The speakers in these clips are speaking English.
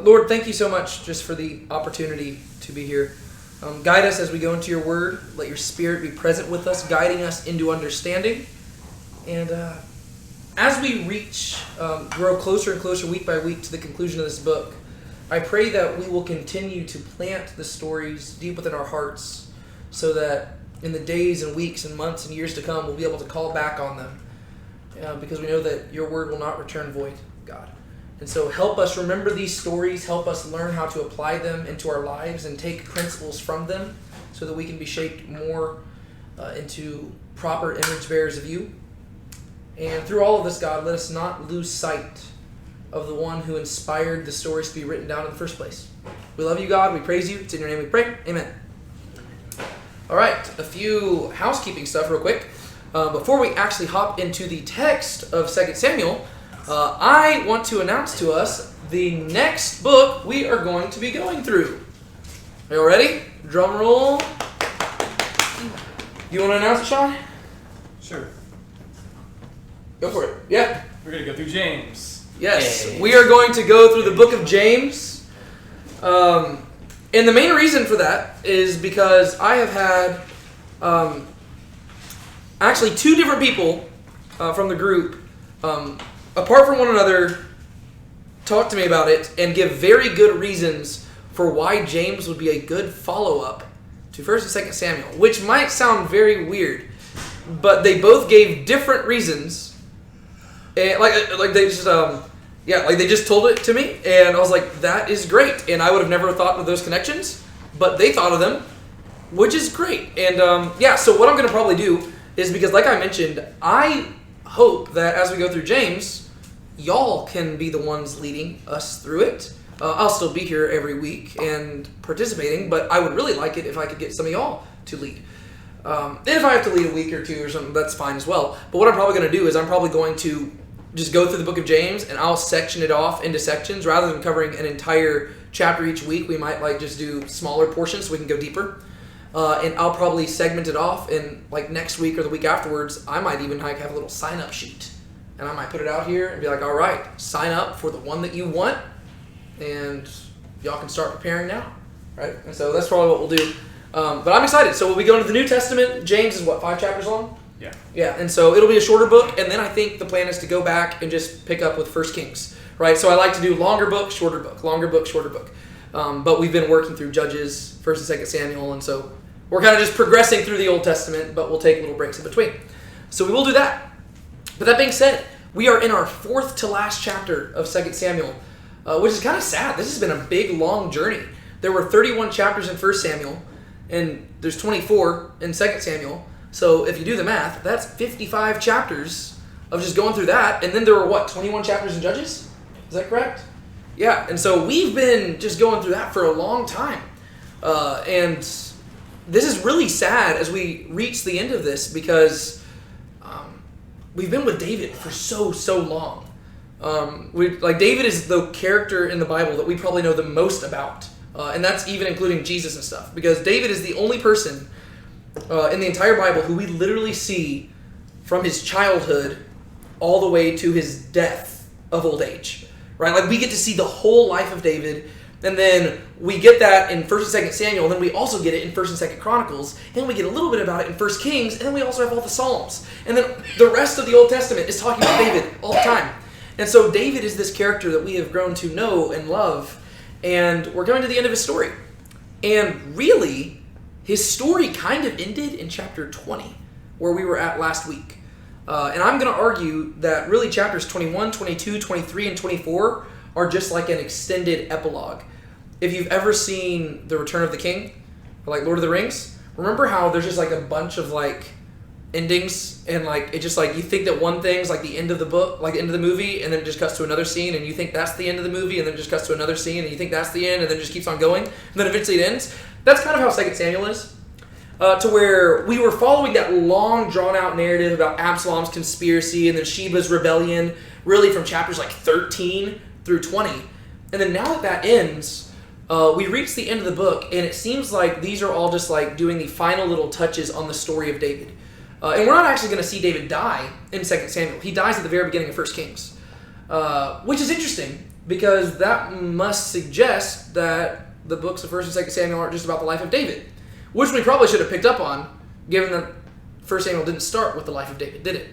Lord, thank you so much just for the opportunity to be here. Guide us as we go into your word. Let your spirit be present with us, guiding us into understanding. And as we grow closer and closer week by week to the conclusion of this book, I pray that we will continue to plant the stories deep within our hearts so that in the days and weeks and months and years to come, we'll be able to call back on them because we know that your word will not return void, God. And so help us remember these stories, help us learn how to apply them into our lives and take principles from them so that we can be shaped more into proper image bearers of you. And through all of this, God, let us not lose sight of the one who inspired the stories to be written down in the first place. We love you, God. We praise you. It's in your name we pray. Amen. All right, a few housekeeping stuff real quick. Before we actually hop into the text of 2 Samuel, I want to announce to us the next book we are going to be going through. Are you all ready? Drum roll. You want to announce it, Sean? Sure. Go for it. Yeah. We're going to go through James. Yes. Yay. We are going to go through the book of James. And the main reason for that is because I have had actually two different people from the group apart from one another, talk to me about it and give very good reasons for why James would be a good follow-up to 1st and 2nd Samuel, which might sound very weird, but they both gave different reasons. And like they just they just told it to me, and I was like, that is great, and I would have never thought of those connections, but they thought of them, which is great. And so what I'm going to probably do is, because like I mentioned, I hope that as we go through James, y'all can be the ones leading us through it. I'll still be here every week and participating, but I would really like it if I could get some of y'all to lead. And if I have to lead a week or two or something, that's fine as well. But what I'm probably going to do is I'm probably going to just go through the book of James and I'll section it off into sections rather than covering an entire chapter each week. We might just do smaller portions so we can go deeper. And I'll probably segment it off, and next week or the week afterwards, I might even have a little sign-up sheet. And I might put it out here and be like, all right, sign up for the one that you want, and y'all can start preparing now, right? And so that's probably what we'll do. But I'm excited. So we'll be going to the New Testament. James is 5 chapters long? Yeah. Yeah, and so it'll be a shorter book, and then I think the plan is to go back and just pick up with 1 Kings, right? So I like to do longer book, shorter book, longer book, shorter book. But we've been working through Judges, 1st and 2nd Samuel, and so we're kind of just progressing through the Old Testament, but we'll take little breaks in between. So we will do that. But that being said, we are in our 4th to last chapter of 2 Samuel, which is kind of sad. This has been a big, long journey. There were 31 chapters in 1 Samuel, and there's 24 in 2 Samuel. So if you do the math, that's 55 chapters of just going through that. And then there were, 21 chapters in Judges? Is that correct? Yeah, and so we've been just going through that for a long time. And this is really sad as we reach the end of this because we've been with David for so long. David is the character in the Bible that we probably know the most about. And that's even including Jesus and stuff. Because David is the only person in the entire Bible who we literally see from his childhood all the way to his death of old age. Right? We get to see the whole life of David. And then we get that in 1st and 2nd Samuel, and then we also get it in 1st and 2nd Chronicles, and then we get a little bit about it in 1 Kings, and then we also have all the Psalms. And then the rest of the Old Testament is talking about David all the time. And so David is this character that we have grown to know and love, and we're coming to the end of his story. And really, his story kind of ended in chapter 20, where we were at last week. And I'm going to argue that really chapters 21, 22, 23, and 24 are just like an extended epilogue. If you've ever seen The Return of the King, or Lord of the Rings, remember how there's just a bunch of endings, and it just you think that one thing's the end of the book, end of the movie, and then it just cuts to another scene, and you think that's the end of the movie, and then it just cuts to another scene, and you think that's the end, and then it just keeps on going, and then eventually it ends. That's kind of how 2 Samuel is. To where we were following that long, drawn-out narrative about Absalom's conspiracy and then Sheba's rebellion, really from chapters 13 through 20. And then now that ends, we reach the end of the book, and it seems like these are all just doing the final little touches on the story of David. And we're not actually going to see David die in 2 Samuel. He dies at the very beginning of 1 Kings, which is interesting because that must suggest that the books of 1st and 2nd Samuel aren't just about the life of David, which we probably should have picked up on, given that 1 Samuel didn't start with the life of David, did it?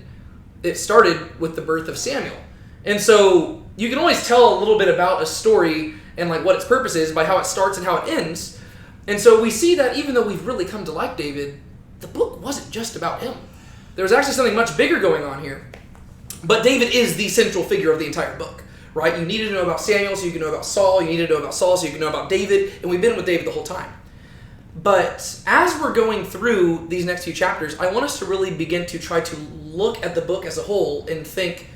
It started with the birth of Samuel. And so you can always tell a little bit about a story and like what its purpose is by how it starts and how it ends. And so we see that even though we've really come to like David, the book wasn't just about him. There was actually something much bigger going on here. But David is the central figure of the entire book, right? You needed to know about Samuel so you could know about Saul. You needed to know about Saul so you could know about David. And we've been with David the whole time. But as we're going through these next few chapters, I want us to really begin to try to look at the book as a whole and think,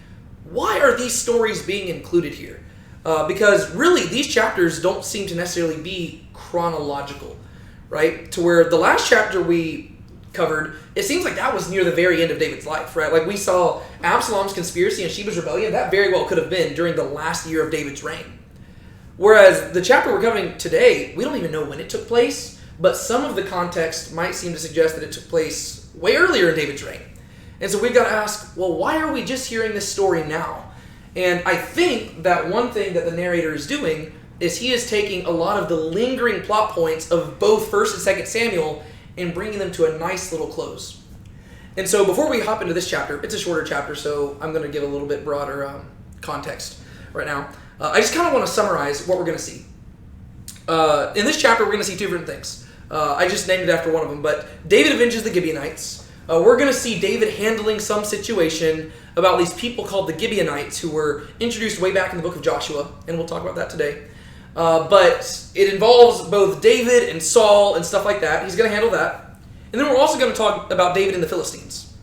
why are these stories being included here? Because really, these chapters don't seem to necessarily be chronological, right? To where the last chapter we covered, it seems like that was near the very end of David's life, right? Like we saw Absalom's conspiracy and Sheba's rebellion. That very well could have been during the last year of David's reign. Whereas the chapter we're covering today, we don't even know when it took place, but some of the context might seem to suggest that it took place way earlier in David's reign. And so we've got to ask, well, why are we just hearing this story now? And I think that one thing that the narrator is doing is he is taking a lot of the lingering plot points of both 1st and 2nd Samuel and bringing them to a nice little close. And so before we hop into this chapter, it's a shorter chapter, so I'm going to give a little bit broader context right now. I just kind of want to summarize what we're going to see. In this chapter, we're going to see two different things. I just named it after one of them, but David avenges the Gibeonites. We're going to see David handling some situation about these people called the Gibeonites who were introduced way back in the book of Joshua, and we'll talk about that today. But it involves both David and Saul and stuff like that. He's going to handle that. And then we're also going to talk about David and the Philistines,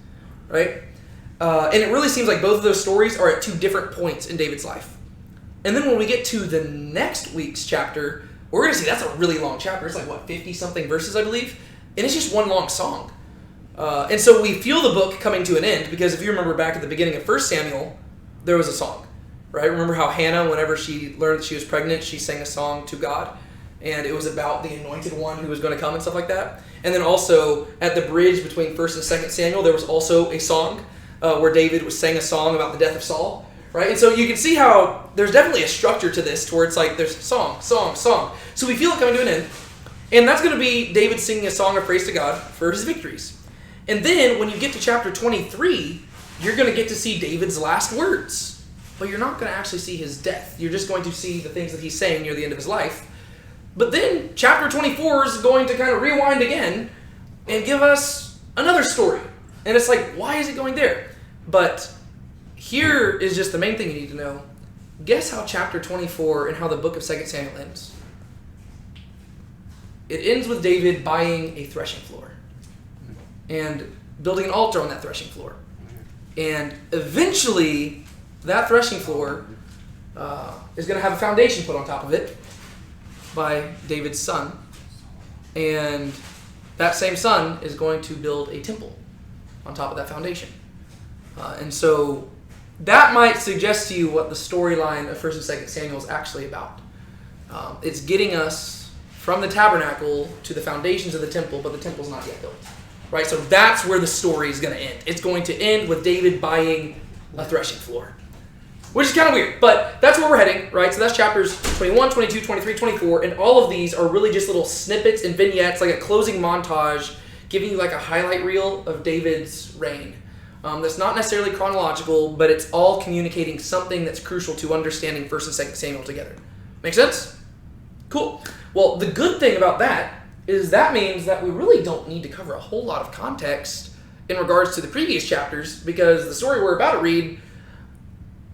right? And it really seems like both of those stories are at two different points in David's life. And then when we get to the next week's chapter, we're going to see that's a really long chapter. It's like, 50-something verses, I believe? And it's just one long song. And so we feel the book coming to an end because if you remember back at the beginning of 1 Samuel, there was a song, right? Remember how Hannah, whenever she learned that she was pregnant, she sang a song to God, and it was about the anointed one who was going to come and stuff like that. And then also at the bridge between 1st and 2nd Samuel, there was also a song where David sang a song about the death of Saul, right? And so you can see how there's definitely a structure to this to where it's like there's song, song, song. So we feel it coming to an end, and that's going to be David singing a song of praise to God for his victories. And then when you get to chapter 23, you're going to get to see David's last words. But you're not going to actually see his death. You're just going to see the things that he's saying near the end of his life. But then chapter 24 is going to kind of rewind again and give us another story. And it's like, why is it going there? But here is just the main thing you need to know. Guess how chapter 24 and how the book of 2 Samuel ends? It ends with David buying a threshing floor and building an altar on that threshing floor. And eventually, that threshing floor is going to have a foundation put on top of it by David's son. And that same son is going to build a temple on top of that foundation. And so that might suggest to you what the storyline of 1st and 2nd Samuel is actually about. It's getting us from the tabernacle to the foundations of the temple, but the temple's not yet built. Right, so that's where the story is going to end. It's going to end with David buying a threshing floor, which is kind of weird, but that's where we're heading, right? So that's chapters 21, 22, 23, 24, and all of these are really just little snippets and vignettes, like a closing montage, giving you like a highlight reel of David's reign. That's not necessarily chronological, but it's all communicating something that's crucial to understanding 1st and 2nd Samuel together. Make sense? Cool. Well, the good thing about that is that means that we really don't need to cover a whole lot of context in regards to the previous chapters because the story we're about to read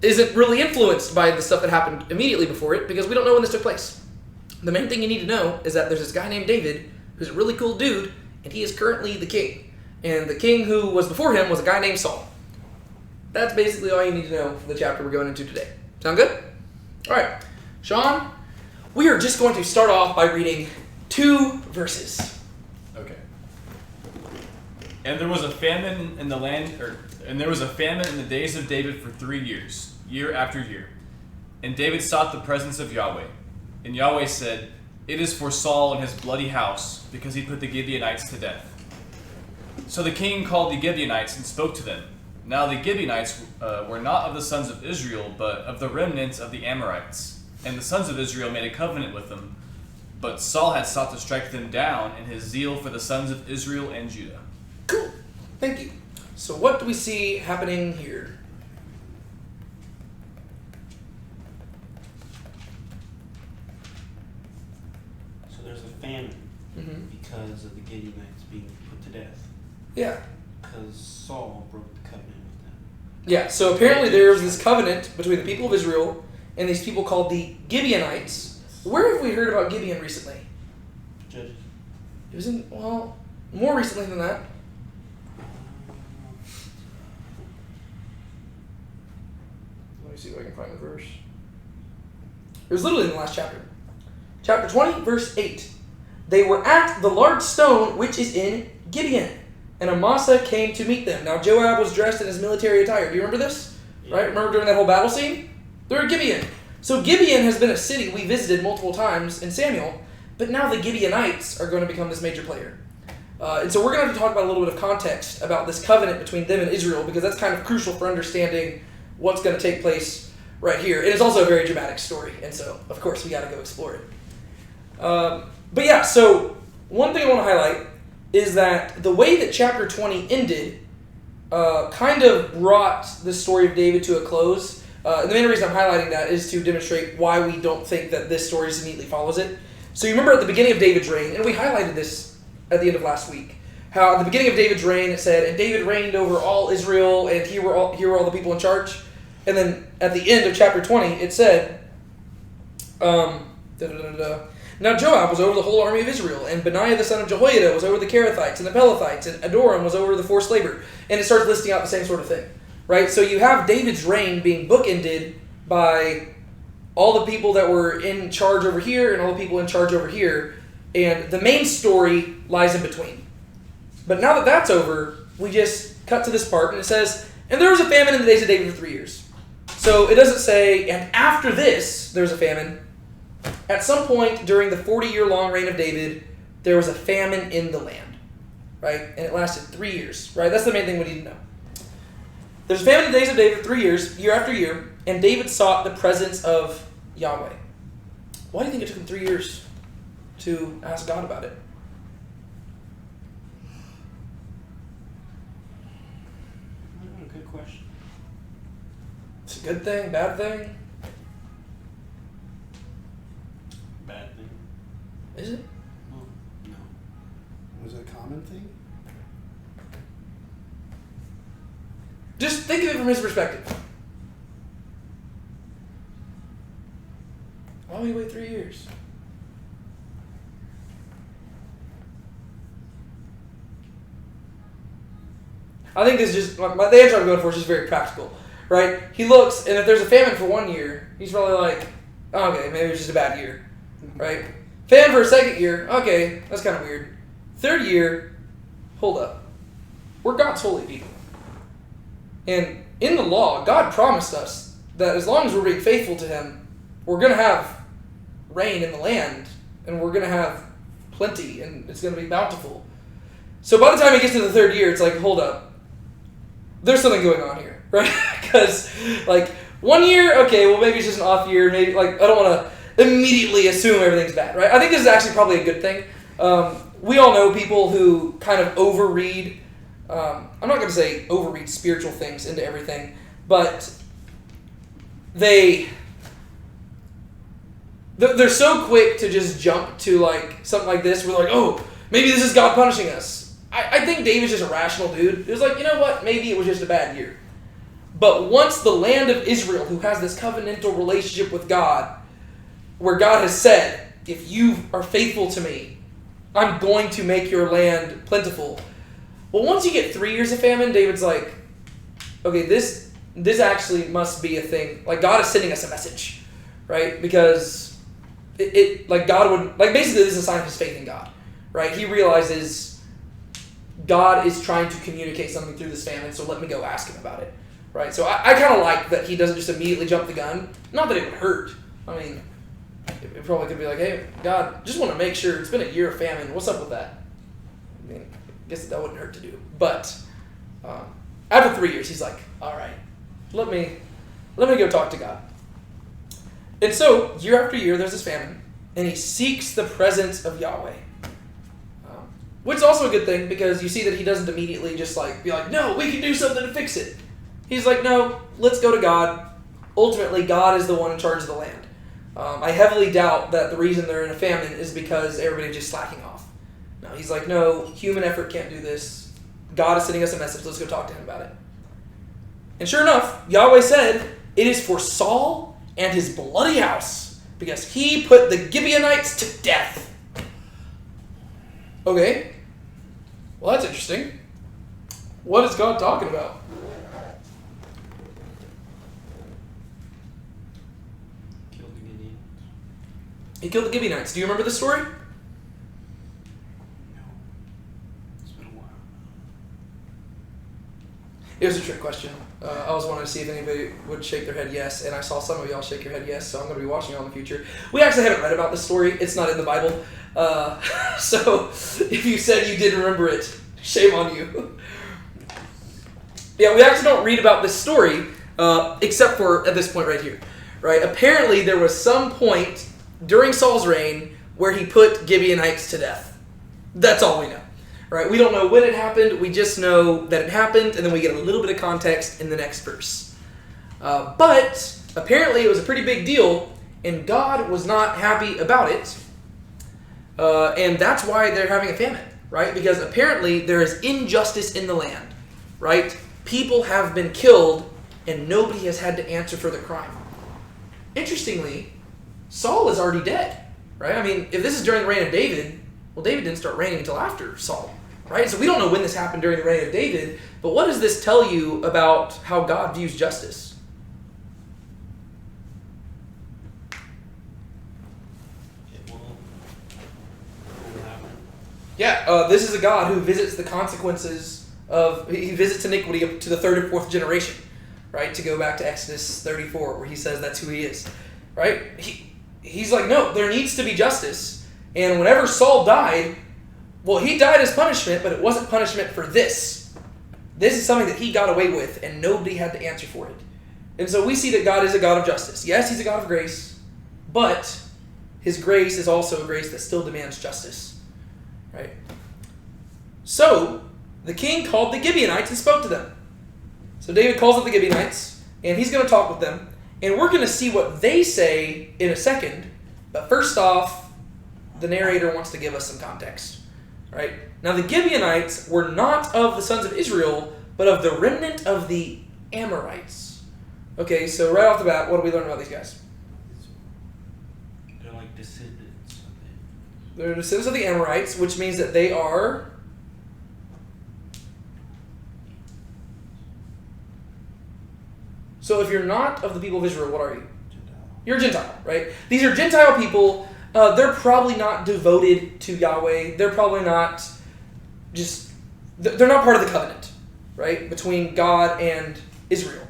isn't really influenced by the stuff that happened immediately before it because we don't know when this took place. The main thing you need to know is that there's this guy named David who's a really cool dude, and he is currently the king. And the king who was before him was a guy named Saul. That's basically all you need to know for the chapter we're going into today. Sound good? All right. Sean, we are just going to start off by reading 2 verses. Okay. And there was a famine in the land, and there was a famine in the days of David for 3 years, year after year. And David sought the presence of Yahweh. And Yahweh said, "It is for Saul and his bloody house, because he put the Gibeonites to death." So the king called the Gibeonites and spoke to them. Now the Gibeonites were not of the sons of Israel, but of the remnants of the Amorites. And the sons of Israel made a covenant with them, but Saul had sought to strike them down in his zeal for the sons of Israel and Judah. Cool. Thank you. So what do we see happening here? So there's a famine Mm-hmm. because of the Gibeonites being put to death. Yeah. Because Saul broke the covenant with them. Yeah, so apparently there was this covenant between the people of Israel and these people called the Gibeonites. Where have we heard about Gibeon recently? Judges. It was in, well, more recently than that. Let me see if I can find the verse. It was literally in the last chapter. Chapter 20, verse 8. They were at the large stone which is in Gibeon, and Amasa came to meet them. Now Joab was dressed in his military attire. Do you remember this? Yeah. Right? Remember during that whole battle scene? They're at Gibeon. So Gibeon has been a city we visited multiple times in Samuel, but now the Gibeonites are going to become this major player. And so we're going to have to talk about a little bit of context about this covenant between them and Israel, because that's kind of crucial for understanding what's going to take place right here. It is also a very dramatic story, and so, of course, we got to go explore it. But yeah, so one thing I want to highlight is that the way that chapter 20 ended kind of brought the story of David to a close. And the main reason I'm highlighting that is to demonstrate why we don't think that this story just neatly follows it. So you remember at the beginning of David's reign, and we highlighted this at the end of last week, how at the beginning of David's reign it said, and David reigned over all Israel, and here were all the people in charge. And then at the end of chapter 20 it said, Now Joab was over the whole army of Israel, and Benaiah the son of Jehoiada was over the Kerethites and the Pelethites, and Adoram was over the forced labor. And it starts listing out the same sort of thing, right? So you have David's reign being bookended by all the people that were in charge over here and all the people in charge over here, and the main story lies in between. But now that that's over, we just cut to this part, and it says, and there was a famine in the days of David for 3 years. So it doesn't say, and after this, there's a famine. At some point during the 40-year-long reign of David, there was a famine in the land, right? And it lasted 3 years, right? That's the main thing we need to know. There's a famine in the days of David 3 years, year after year, and David sought the presence of Yahweh. Why do you think it took him 3 years to ask God about it? Good question. It's a good thing, bad thing? Bad thing. Is it? Well, no. Was it a common thing? Just think of it from his perspective. Why would he wait 3 years? I think this is just, the answer I'm going for is just very practical, right? He looks, and if there's a famine for 1 year, he's probably like, oh, okay, maybe it's just a bad year, right? Famine for a second year, okay, that's kind of weird. Third year, hold up. We're God's holy people. And in the law, God promised us that as long as we're being faithful to Him, we're going to have rain in the land, and we're going to have plenty, and it's going to be bountiful. So by the time he gets to the third year, it's like, hold up. There's something going on here, right? Because, 1 year, okay, well, maybe it's just an off year. Maybe, I don't want to immediately assume everything's bad, right? I think this is actually probably a good thing. We all know people who kind of overread, I'm not going to say overread spiritual things into everything, but they're so quick to just jump to, something like this. We're like, oh, maybe this is God punishing us. I think David's just a rational dude. It was like, you know what? Maybe it was just a bad year. But once the land of Israel, who has this covenantal relationship with God, where God has said, if you are faithful to me, I'm going to make your land plentiful. Well, once you get 3 years of famine, David's like, okay, this actually must be a thing. God is sending us a message, right? Because God would, basically this is a sign of his faith in God, right? He realizes God is trying to communicate something through this famine, so let me go ask him about it, right? So I kind of like that he doesn't just immediately jump the gun. Not that it would hurt. I mean, it probably could be like, hey, God, just want to make sure. It's been a year of famine. What's up with that? I mean, I guess that wouldn't hurt to do. But after 3 years, he's like, all right, let me go talk to God. And so, year after year, there's this famine, and he seeks the presence of Yahweh. Which is also a good thing, because you see that he doesn't immediately just be like, no, we can do something to fix it. He's like, no, let's go to God. Ultimately, God is the one in charge of the land. I heavily doubt that the reason they're in a famine is because everybody's just slacking off. No, he's like, no, human effort can't do this. God is sending us a message. Let's go talk to him about it. And sure enough, Yahweh said, it is for Saul and his bloody house, because he put the Gibeonites to death. Okay. Well, that's interesting. What is God talking about? Killed the Gideon. He killed the Gibeonites. Do you remember the story? No. It's been a while. It was a trick question. I was wanting to see if anybody would shake their head yes, and I saw some of y'all shake your head yes, so I'm going to be watching y'all in the future. We actually haven't read about this story. It's not in the Bible. So if you said you didn't remember it, shame on you. Yeah, we actually don't read about this story, except for at this point right here. Right? Apparently there was some point during Saul's reign where he put Gibeonites to death. That's all we know. Right? We don't know when it happened. We just know that it happened, and then we get a little bit of context in the next verse. But apparently it was a pretty big deal, and God was not happy about it. And that's why they're having a famine, right? Because apparently there is injustice in the land, right? People have been killed, and nobody has had to answer for the crime. Interestingly, Saul is already dead, right? I mean, if this is during the reign of David, well, David didn't start reigning until after Saul, right? So we don't know when this happened during the reign of David, but what does this tell you about how God views justice? It will happen. Yeah, this is a God who visits the consequences he visits iniquity up to the third and fourth generation, right? To go back to Exodus 34, where he says that's who he is, right? He's like, no, there needs to be justice. And whenever Saul died, well, he died as punishment, but it wasn't punishment for this. This is something that he got away with, and nobody had to answer for it. And so we see that God is a God of justice. Yes, he's a God of grace, but his grace is also a grace that still demands justice, right? So the king called the Gibeonites and spoke to them. So David calls up the Gibeonites, and he's going to talk with them, and we're going to see what they say in a second. But first off, the narrator wants to give us some context. Right? Now the Gibeonites were not of the sons of Israel, but of the remnant of the Amorites. Okay, so right off the bat, what do we learn about these guys? They're like descendants of it. They're descendants of the Amorites, which means that they are... So if you're not of the people of Israel, what are you? Gentile. You're a Gentile, right? These are Gentile people. They're probably not devoted to Yahweh. They're probably not they're not part of the covenant, right? Between God and Israel.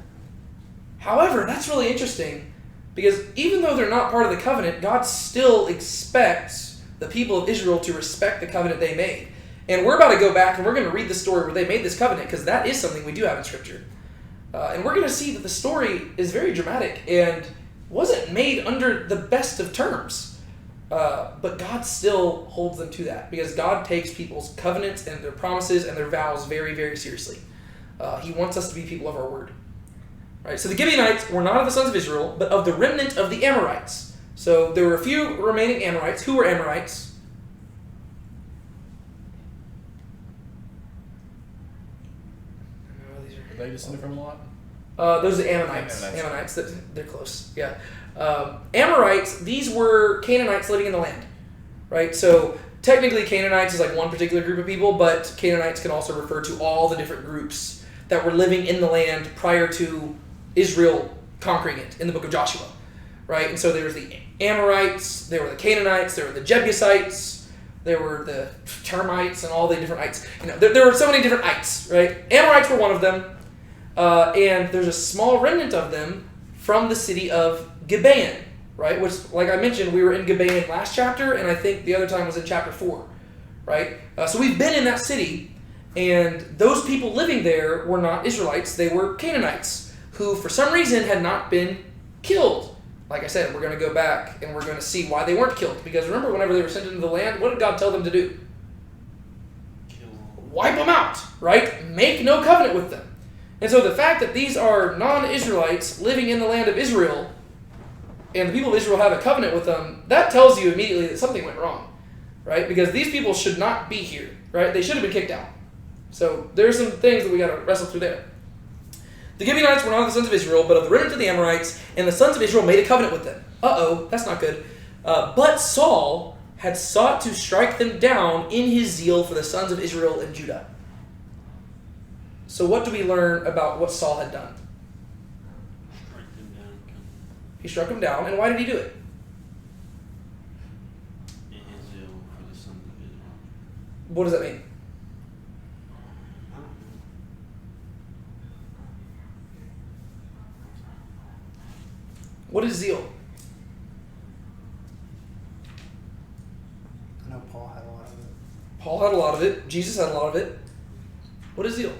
However, that's really interesting because even though they're not part of the covenant, God still expects the people of Israel to respect the covenant they made. And we're about to go back and we're going to read the story where they made this covenant because that is something we do have in Scripture. And we're going to see that the story is very dramatic and wasn't made under the best of terms. But God still holds them to that because God takes people's covenants and their promises and their vows very, very seriously. He wants us to be people of our word. Right? So the Gibeonites were not of the sons of Israel, but of the remnant of the Amorites. So there were a few remaining Amorites. Who were Amorites? Are they descended from a lot? Those are the Ammonites. Ammonites, they're close. Yeah. Amorites, these were Canaanites living in the land, right? So technically Canaanites is like one particular group of people, but Canaanites can also refer to all the different groups that were living in the land prior to Israel conquering it in the book of Joshua, right? And so there was the Amorites, there were the Canaanites, there were the Jebusites, there were the termites and all the different ites. There were so many different ites, right? Amorites were one of them, and there's a small remnant of them from the city of Gibeon, right? Which, like I mentioned, we were in Gibeon last chapter, and I think the other time was in chapter 4, right? So we've been in that city, and those people living there were not Israelites. They were Canaanites, who for some reason had not been killed like I said, we're going to go back and we're going to see why they weren't killed. Because remember, whenever they were sent into the land, what did God tell them to do? Kill. Wipe them out, right? Make no covenant with them. And so the fact that these are non-Israelites living in the land of Israel, and the people of Israel have a covenant with them, that tells you immediately that something went wrong, right? Because these people should not be here, right? They should have been kicked out. So there's some things that we got to wrestle through there. The Gibeonites were not of the sons of Israel, but of the remnant of the Amorites, and the sons of Israel made a covenant with them. Uh-oh, that's not good. But Saul had sought to strike them down in his zeal for the sons of Israel and Judah. So what do we learn about what Saul had done? Strike them down. He struck them down, and why did he do it? In his zeal for the sons of Israel. What does that mean? I don't know. What is zeal? I know Paul had a lot of it. Paul had a lot of it. Jesus had a lot of it. What is zeal?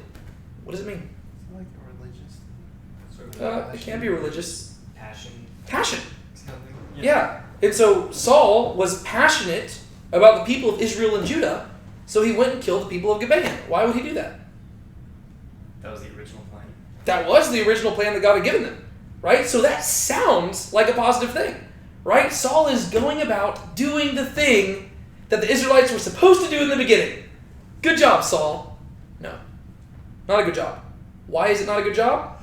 What does it mean? Is it like a religious thing? Sort of It can be religious. passion. Passion. Something. Yeah. And so Saul was passionate about the people of Israel and Judah, so he went and killed the people of Gibeon. Why would he do that? That was the original plan. That was the original plan that God had given them, right? So that sounds like a positive thing, right? Saul is going about doing the thing that the Israelites were supposed to do in the beginning. Good job, Saul. No, not a good job. Why is it not a good job?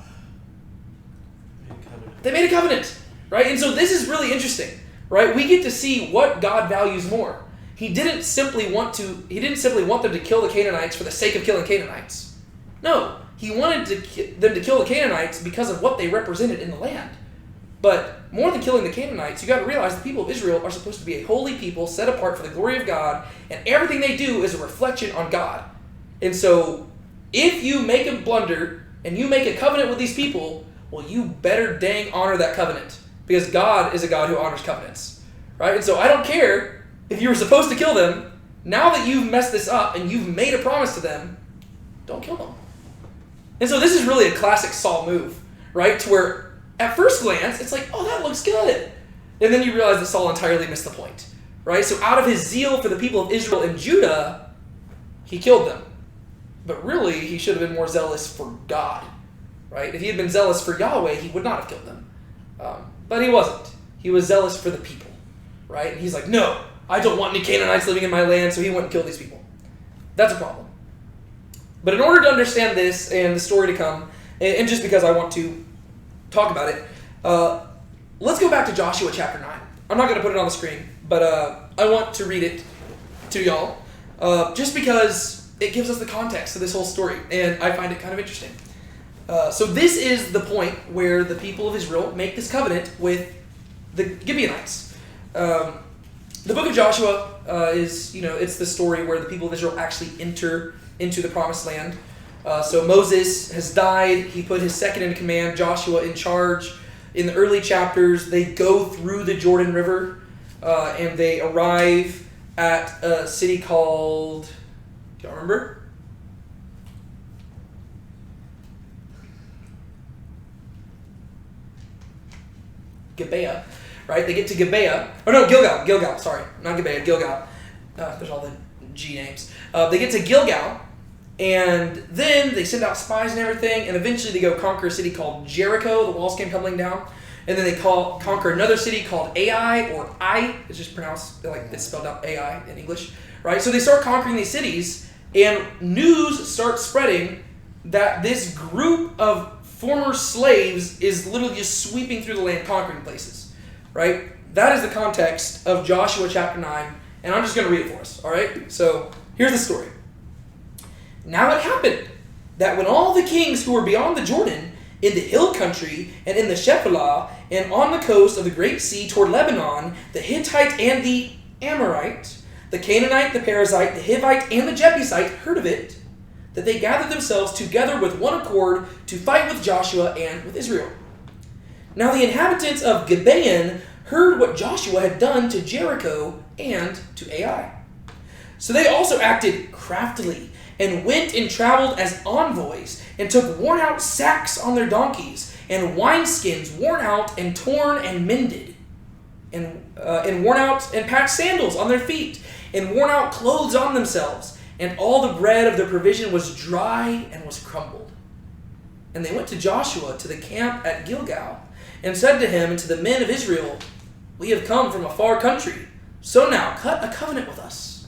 Made a covenant. They made a covenant, right? And so this is really interesting, right? We get to see what God values more. He didn't simply want them to kill the Canaanites for the sake of killing Canaanites. No, he wanted them to kill the Canaanites because of what they represented in the land. But more than killing the Canaanites, you got to realize the people of Israel are supposed to be a holy people set apart for the glory of God, and everything they do is a reflection on God. And so if you make a blunder and you make a covenant with these people, well, you better dang honor that covenant, because God is a God who honors covenants, right? And so I don't care if you were supposed to kill them. Now that you've messed this up and you've made a promise to them, don't kill them. And so this is really a classic Saul move, right? To where at first glance, it's like, oh, that looks good. And then you realize that Saul entirely missed the point, right? So out of his zeal for the people of Israel and Judah, he killed them. But really, he should have been more zealous for God, right? If he had been zealous for Yahweh, he would not have killed them. But he wasn't. He was zealous for the people, right? And he's like, no, I don't want any Canaanites living in my land, so he went and killed these people. That's a problem. But in order to understand this and the story to come, and just because I want to talk about it, let's go back to Joshua chapter 9. I'm not going to put it on the screen, but I want to read it to y'all, just because it gives us the context to this whole story, and I find it kind of interesting. So this is the point where the people of Israel make this covenant with the Gibeonites. The book of Joshua is, it's the story where the people of Israel actually enter into the promised land. So Moses has died. He put his second in command, Joshua, in charge. In the early chapters, they go through the Jordan River, and they arrive at a city called, do y'all remember? Gibeah, right? They get to Gibeah. Oh no, Gilgal, sorry. Not Gibeah, Gilgal. There's all the G names. They get to Gilgal, and then they send out spies and everything, and eventually they go conquer a city called Jericho. The walls came tumbling down. And then they conquer another city called Ai, or I. It's just pronounced, like it's spelled out Ai in English, right? So they start conquering these cities, and news starts spreading that this group of former slaves is literally just sweeping through the land, conquering places, right? That is the context of Joshua chapter 9, and I'm just going to read it for us, all right? So here's the story. Now it happened that when all the kings who were beyond the Jordan, in the hill country, and in the Shephelah, and on the coast of the great sea toward Lebanon, the Hittite and the Amorite, the Canaanite, the Perizzite, the Hivite, and the Jebusite heard of it, that they gathered themselves together with one accord to fight with Joshua and with Israel. Now the inhabitants of Gibeon heard what Joshua had done to Jericho and to Ai. So they also acted craftily, and went and traveled as envoys, and took worn-out sacks on their donkeys, and wineskins worn out and torn and mended, and worn out and patched sandals on their feet, and worn out clothes on themselves. And all the bread of their provision was dry and was crumbled. And they went to Joshua to the camp at Gilgal, and said to him and to the men of Israel, "We have come from a far country, so now cut a covenant with us."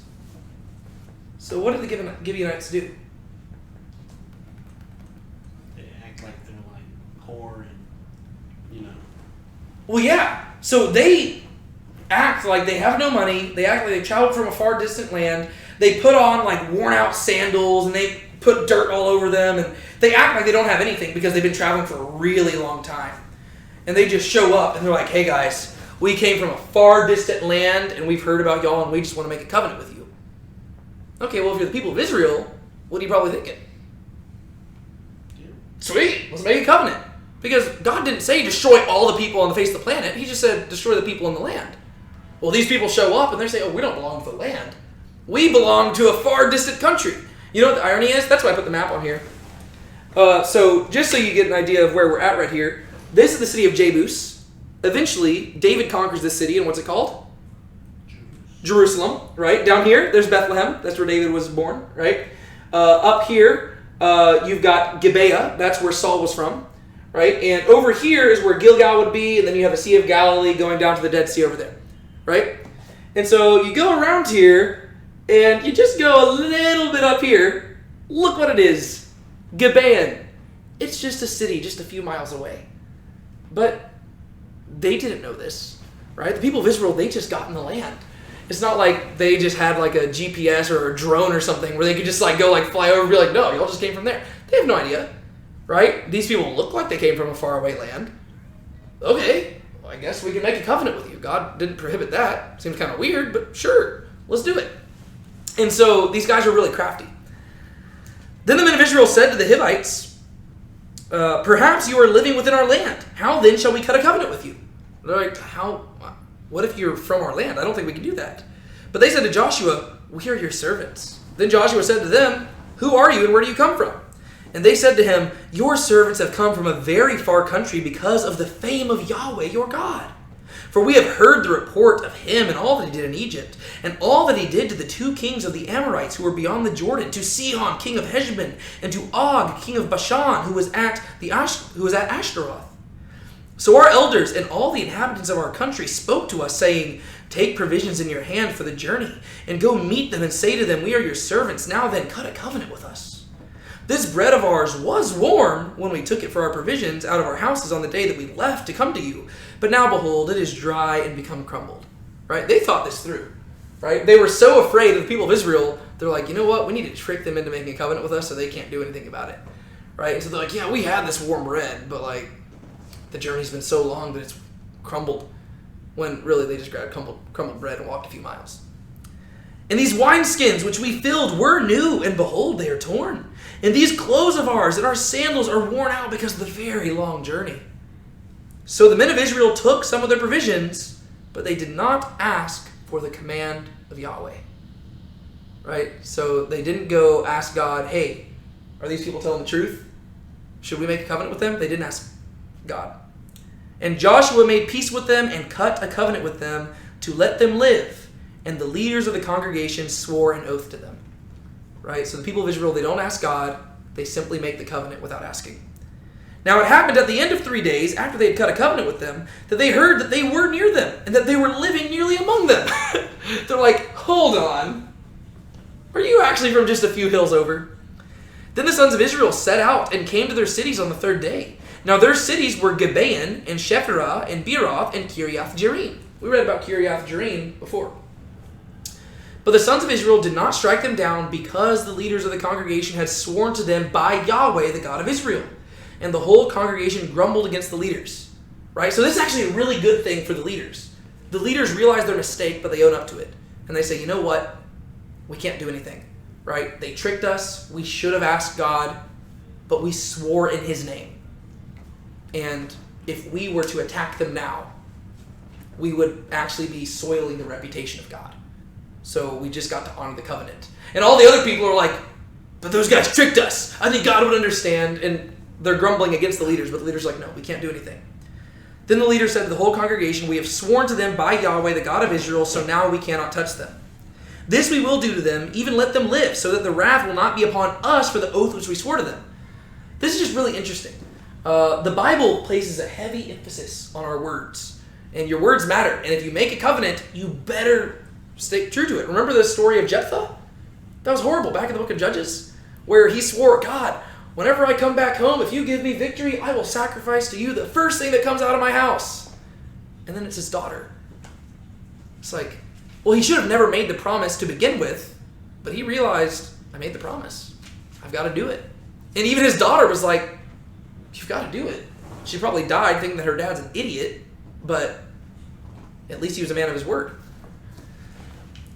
So what did the Gibeonites do? They act like they're like poor and, you know. Well, yeah. So they act like they have no money. They act like they traveled from a far distant land. They put on like worn out sandals and they put dirt all over them. And they act like they don't have anything because they've been traveling for a really long time. And they just show up and they're like, "Hey guys, we came from a far distant land and we've heard about y'all and we just want to make a covenant with you." Okay, well, if you're the people of Israel, what are you probably thinking? Yeah. Sweet, let's make a covenant. Because God didn't say destroy all the people on the face of the planet. He just said destroy the people in the land. Well, these people show up and they say, "Oh, we don't belong to the land. We belong to a far distant country." You know what the irony is? That's why I put the map on here. So just so you get an idea of where we're at right here, this is the city of Jebus. Eventually, David conquers this city, and what's it called? Jerusalem, right? Down here, there's Bethlehem. That's where David was born, right? Up here, you've got Gibeah. That's where Saul was from, right? And over here is where Gilgal would be, and then you have the Sea of Galilee going down to the Dead Sea over there, right? And so you go around here, and you just go a little bit up here. Look what it is. Gibeon. It's just a city just a few miles away. But they didn't know this, right? The people of Israel, they just got in the land. It's not like they just had like a GPS or a drone or something where they could just like go like fly over and be like, "No, y'all just came from there." They have no idea, right? These people look like they came from a faraway land. Okay, well, I guess we can make a covenant with you. God didn't prohibit that. Seems kind of weird, but sure, let's do it. And so these guys are really crafty. Then the men of Israel said to the Hivites, "Perhaps you are living within our land. How then shall we cut a covenant with you?" They're like, "How? What if you're from our land? I don't think we can do that." But they said to Joshua, "We are your servants." Then Joshua said to them, "Who are you and where do you come from?" And they said to him, "Your servants have come from a very far country because of the fame of Yahweh your God. For we have heard the report of him and all that he did in Egypt, and all that he did to the two kings of the Amorites who were beyond the Jordan, to Sihon, king of Heshbon, and to Og, king of Bashan, who was at Ashtaroth. So our elders and all the inhabitants of our country spoke to us, saying, 'Take provisions in your hand for the journey, and go meet them and say to them, we are your servants. Now then, cut a covenant with us. This bread of ours was warm when we took it for our provisions out of our houses on the day that we left to come to you. But now, behold, it is dry and become crumbled.'" Right? They thought this through. Right? They were so afraid of the people of Israel, they're like, "You know what? We need to trick them into making a covenant with us so they can't do anything about it." Right? And so they're like, "Yeah, we had this warm bread, but like, the journey's been so long that it's crumbled," when really they just grabbed crumbled bread and walked a few miles. "And these wineskins which we filled were new, and behold, they are torn. And these clothes of ours and our sandals are worn out because of the very long journey." So the men of Israel took some of their provisions, but they did not ask for the command of Yahweh. Right? So they didn't go ask God, "Hey, are these people telling the truth? Should we make a covenant with them?" They didn't ask God. "And Joshua made peace with them and cut a covenant with them to let them live. And the leaders of the congregation swore an oath to them." Right? So the people of Israel, they don't ask God. They simply make the covenant without asking. Now it happened at the end of 3 days, after they had cut a covenant with them, that they heard that they were near them and that they were living nearly among them. They're like, "Hold on. Are you actually from just a few hills over?" Then the sons of Israel set out and came to their cities on the 3rd day. Now their cities were Gibeon and Shephirah and Beeroth and Kiriath Jearim. We read about Kiriath Jearim before. But the sons of Israel did not strike them down because the leaders of the congregation had sworn to them by Yahweh, the God of Israel. And the whole congregation grumbled against the leaders. Right? So this is actually a really good thing for the leaders. The leaders realize their mistake, but they own up to it. And they say, "You know what? We can't do anything." Right? They tricked us. We should have asked God, but we swore in his name. And if we were to attack them now, we would actually be soiling the reputation of God. So we just got to honor the covenant. And all the other people are like, "But those guys tricked us. I think God would understand." And they're grumbling against the leaders, but the leaders are like, no, we can't do anything. Then the leader said to the whole congregation, we have sworn to them by Yahweh, the God of Israel, so now we cannot touch them. This we will do to them, even let them live, so that the wrath will not be upon us for the oath which we swore to them. This is just really interesting. The Bible places a heavy emphasis on our words. And your words matter. And if you make a covenant, you better stay true to it. Remember the story of Jephthah? That was horrible back in the book of Judges, where he swore, God, whenever I come back home, if you give me victory, I will sacrifice to you the first thing that comes out of my house. And then it's his daughter. It's like, well, he should have never made the promise to begin with, but he realized, I made the promise. I've got to do it. And even his daughter was like, you've got to do it. She probably died thinking that her dad's an idiot, but at least he was a man of his word.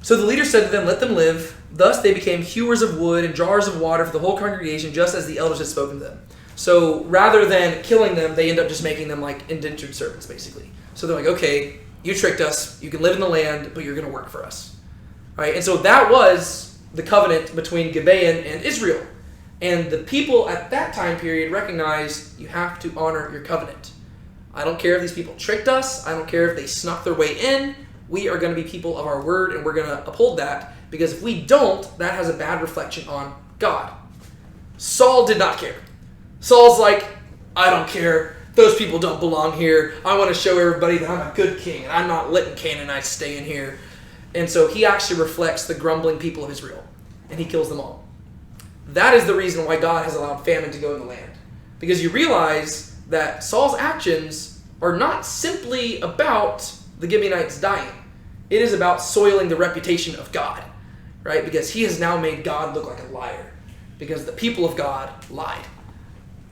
So the leader said to them, let them live. Thus they became hewers of wood and jars of water for the whole congregation, just as the elders had spoken to them. So rather than killing them, they end up just making them like indentured servants, basically. So they're like, okay, you tricked us. You can live in the land, but you're going to work for us. Right? And so that was the covenant between Gibeon and Israel. And the people at that time period recognized you have to honor your covenant. I don't care if these people tricked us. I don't care if they snuck their way in. We are going to be people of our word, and we're going to uphold that. Because if we don't, that has a bad reflection on God. Saul did not care. Saul's like, I don't care. Those people don't belong here. I want to show everybody that I'm a good king, and I'm not letting Canaanites stay in here. And so he actually reflects the grumbling people of Israel, and he kills them all. That is the reason why God has allowed famine to go in the land. Because you realize that Saul's actions are not simply about the Gibeonites dying. It is about soiling the reputation of God, right? Because he has now made God look like a liar. Because the people of God lied.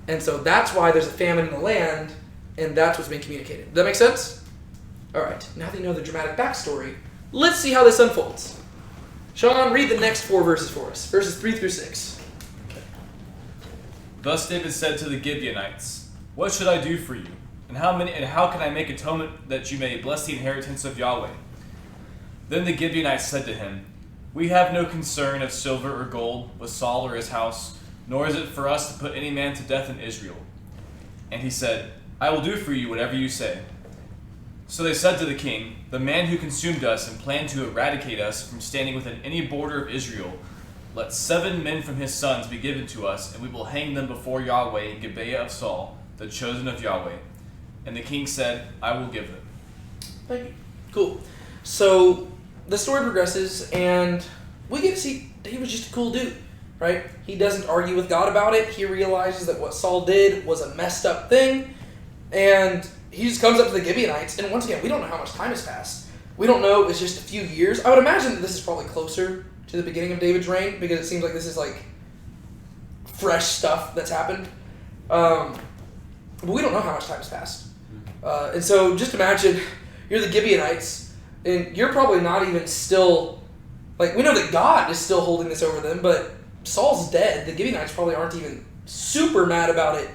And so that's why there's a famine in the land, and that's what's being communicated. Does that make sense? All right, now that you know the dramatic backstory, let's see how this unfolds. Sean, read the next 4 verses for us. Verses 3 through 6. Thus David said to the Gibeonites, what should I do for you? And how can I make atonement that you may bless the inheritance of Yahweh? Then the Gibeonites said to him, we have no concern of silver or gold with Saul or his house, nor is it for us to put any man to death in Israel. And he said, I will do for you whatever you say. So they said to the king, the man who consumed us and planned to eradicate us from standing within any border of Israel, let 7 men from his sons be given to us, and we will hang them before Yahweh in Gibeah of Saul, the chosen of Yahweh. And the king said, I will give them. Thank you. Cool. So the story progresses, and we get to see David's just a cool dude, right? He doesn't argue with God about it. He realizes that what Saul did was a messed up thing, and he just comes up to the Gibeonites, and once again, we don't know how much time has passed. We don't know if it's just a few years. I would imagine that this is probably closer to the beginning of David's reign, because it seems like this is like fresh stuff that's happened. But we don't know how much time has passed. And so just imagine you're the Gibeonites, and you're probably not even still, like, we know that God is still holding this over them, but Saul's dead. The Gibeonites probably aren't even super mad about it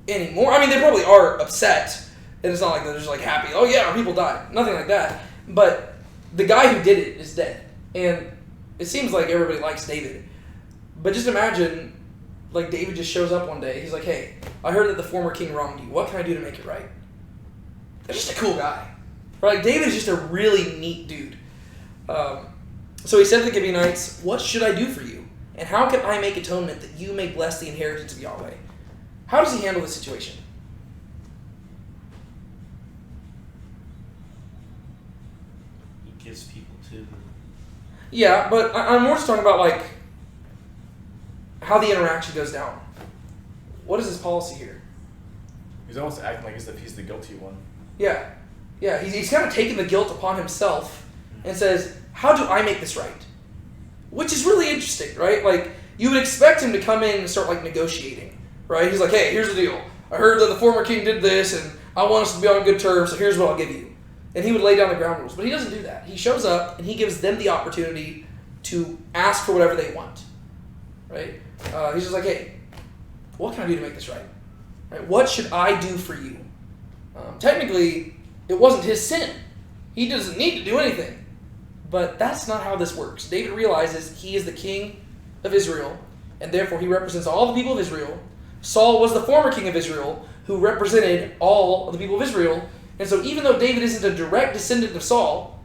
anymore. I mean, they probably are upset, and it's not like they're just like happy, oh yeah, our people died. Nothing like that. But the guy who did it is dead. And it seems like everybody likes David. But just imagine, like, David just shows up one day. He's like, hey, I heard that the former king wronged you. What can I do to make it right? They're just a cool guy. Right? David is just a really neat dude. So he said to the Gibeonites, what should I do for you? And how can I make atonement that you may bless the inheritance of Yahweh? How does he handle this situation? He gives people to them. Yeah, but I'm more just talking about, like, how the interaction goes down. What is his policy here? He's almost acting like as if he's the guilty one. Yeah. Yeah, he's kind of taking the guilt upon himself and says, how do I make this right? Which is really interesting, right? Like, you would expect him to come in and start, like, negotiating, right? He's like, hey, here's the deal. I heard that the former king did this, and I want us to be on good terms, so here's what I'll give you. And he would lay down the ground rules. But he doesn't do that. He shows up, and he gives them the opportunity to ask for whatever they want, right? He's just like, hey, what can I do to make this right? Right? What should I do for you? Technically, it wasn't his sin. He doesn't need to do anything. But that's not how this works. David realizes he is the king of Israel, and therefore he represents all the people of Israel. Saul was the former king of Israel who represented all of the people of Israel. And so even though David isn't a direct descendant of Saul,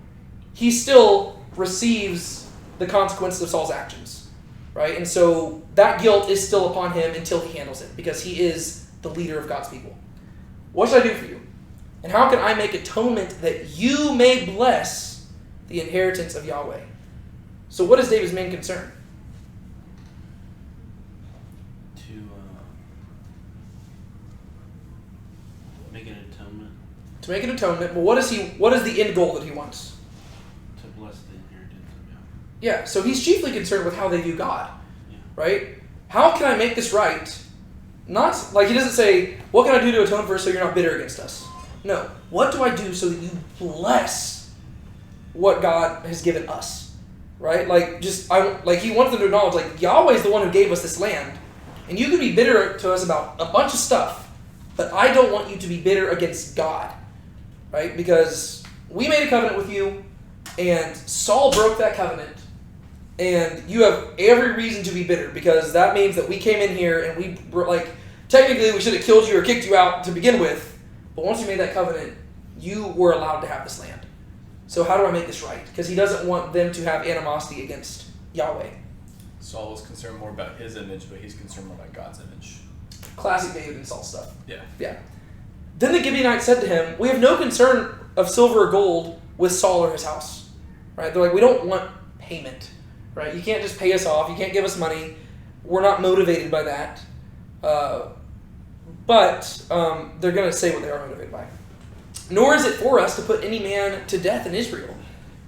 he still receives the consequences of Saul's actions, right? And so that guilt is still upon him until he handles it, because he is the leader of God's people. What should I do for you? And how can I make atonement that you may bless the inheritance of Yahweh? So what is David's main concern? To make an atonement. To make an atonement, but what is the end goal that he wants? To bless the inheritance of Yahweh. Yeah, so he's chiefly concerned with how they view God, Yeah. right? How can I make this right? Not, like he doesn't say, what can I do to atone for so you're not bitter against us? No. What do I do so that you bless what God has given us? Right? Like he wants them to acknowledge, like, Yahweh's the one who gave us this land. And you can be bitter to us about a bunch of stuff, but I don't want you to be bitter against God. Right? Because we made a covenant with you, and Saul broke that covenant. And you have every reason to be bitter, because that means that we came in here and we were like, technically we should have killed you or kicked you out to begin with. But once you made that covenant, you were allowed to have this land. So how do I make this right? Because he doesn't want them to have animosity against Yahweh. Saul was concerned more about his image, but he's concerned more about God's image. Classic David and Saul stuff. Yeah. Then the Gibeonites said to him, we have no concern of silver or gold with Saul or his house. Right? They're like, we don't want payment. Right? You can't just pay us off. You can't give us money. We're not motivated by that. But they're going to say what they are motivated by. Nor is it for us to put any man to death in Israel.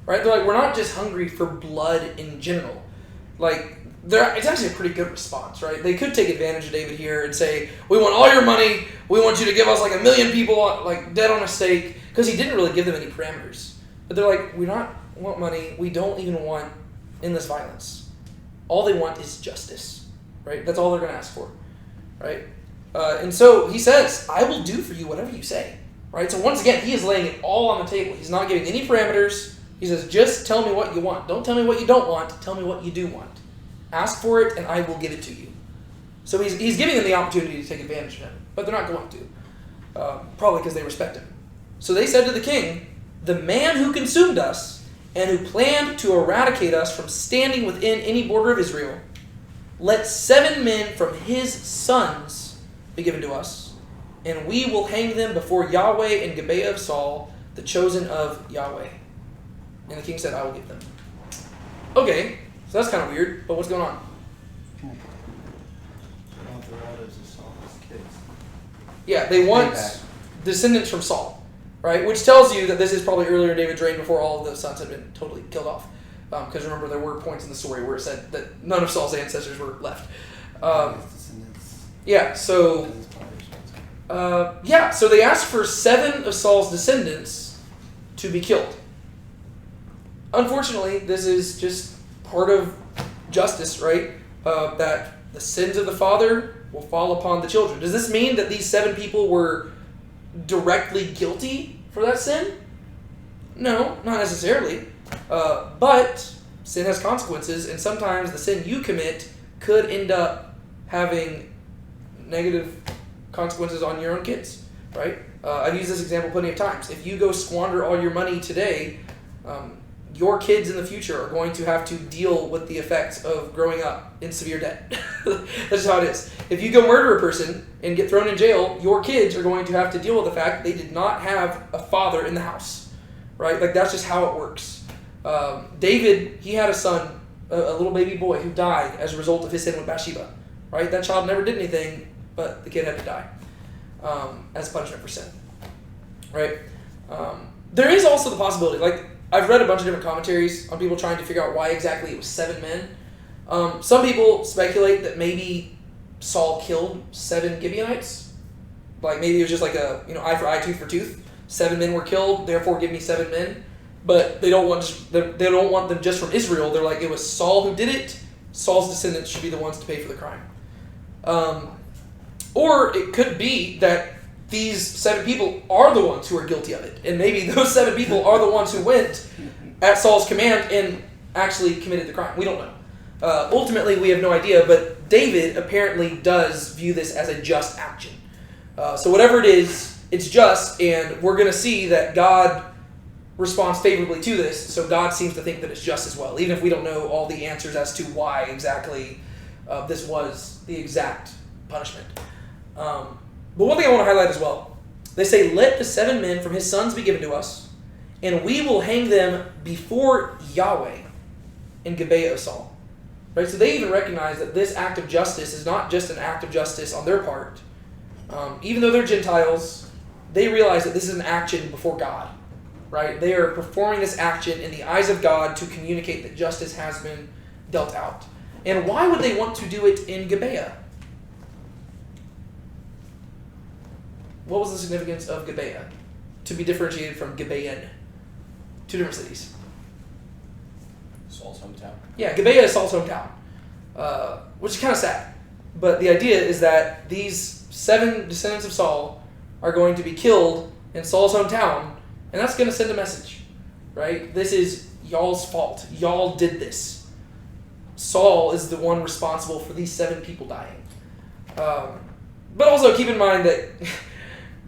Right? They're like, we're not just hungry for blood in general. Like, it's actually a pretty good response, right? They could take advantage of David here and say, we want all your money. We want you to give us like 1 million people like dead on a stake. Because he didn't really give them any parameters. But they're like, we don't want money. We don't even want endless violence. All they want is justice. Right? That's all they're going to ask for. Right? And so he says, I will do for you whatever you say. Right? So once again, he is laying it all on the table. He's not giving any parameters. He says, just tell me what you want. Don't tell me what you don't want. Tell me what you do want. Ask for it, and I will give it to you. So he's giving them the opportunity to take advantage of him. But they're not going to. Probably because they respect him. So they said to the king, the man who consumed us and who planned to eradicate us from standing within any border of Israel, let 7 men from his sons be given to us, and we will hang them before Yahweh in Gibeah of Saul, the chosen of Yahweh. And the king said, I will give them. Okay, so that's kind of weird, but what's going on? They want the relatives of Saul's kids. Yeah, they want descendants from Saul, right? Which tells you that this is probably earlier in David's reign before all of the sons had been totally killed off. Because remember, there were points in the story where it said that none of Saul's ancestors were left. Yeah, so so they asked for 7 of Saul's descendants to be killed. Unfortunately, this is just part of justice, right? That the sins of the father will fall upon the children. Does this mean that these 7 people were directly guilty for that sin? No, not necessarily. But sin has consequences, and sometimes the sin you commit could end up having negative consequences on your own kids, right? I've used this example plenty of times. If you go squander all your money today, your kids in the future are going to have to deal with the effects of growing up in severe debt. That's just how it is. If you go murder a person and get thrown in jail, your kids are going to have to deal with the fact that they did not have a father in the house, right? Like, that's just how it works. David, he had a son, a little baby boy, who died as a result of his sin with Bathsheba, right? That child never did anything, but the kid had to die as punishment for sin, right? There is also the possibility, like, I've read a bunch of different commentaries on people trying to figure out why exactly it was 7 men. Some people speculate that maybe Saul killed 7 Gibeonites. Like, maybe it was just like a, eye for eye, tooth for tooth. 7 men were killed, therefore give me 7 men. But they don't want them just from Israel. They're like, it was Saul who did it. Saul's descendants should be the ones to pay for the crime. Or it could be that these 7 people are the ones who are guilty of it. And maybe those 7 people are the ones who went at Saul's command and actually committed the crime. We don't know. Ultimately, we have no idea, but David apparently does view this as a just action. So whatever it is, it's just, and we're going to see that God responds favorably to this, so God seems to think that it's just as well, even if we don't know all the answers as to why exactly this was the exact punishment. But one thing I want to highlight as well, they say, let the 7 men from his sons be given to us, and we will hang them before Yahweh in Gibeah of Saul. Right? So they even recognize that this act of justice is not just an act of justice on their part. Even though they're Gentiles, they realize that this is an action before God. Right? They are performing this action in the eyes of God to communicate that justice has been dealt out. And why would they want to do it in Gibeah? What was the significance of Gibeah to be differentiated from Gibeon? 2 different cities. Saul's hometown. Yeah, Gibeah is Saul's hometown, which is kind of sad. But the idea is that these 7 descendants of Saul are going to be killed in Saul's hometown, and that's going to send a message, right? This is y'all's fault. Y'all did this. Saul is the one responsible for these 7 people dying. But also keep in mind that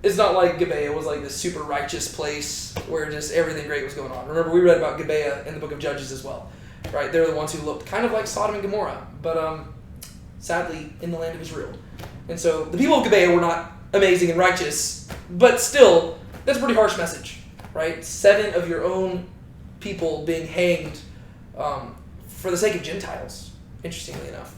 it's not like Gibeah was like this super righteous place where just everything great was going on. Remember, we read about Gibeah in the book of Judges as well, right? They're the ones who looked kind of like Sodom and Gomorrah, but sadly in the land of Israel. And so the people of Gibeah were not amazing and righteous, but still, that's a pretty harsh message, right? 7 of your own people being hanged for the sake of Gentiles, interestingly enough.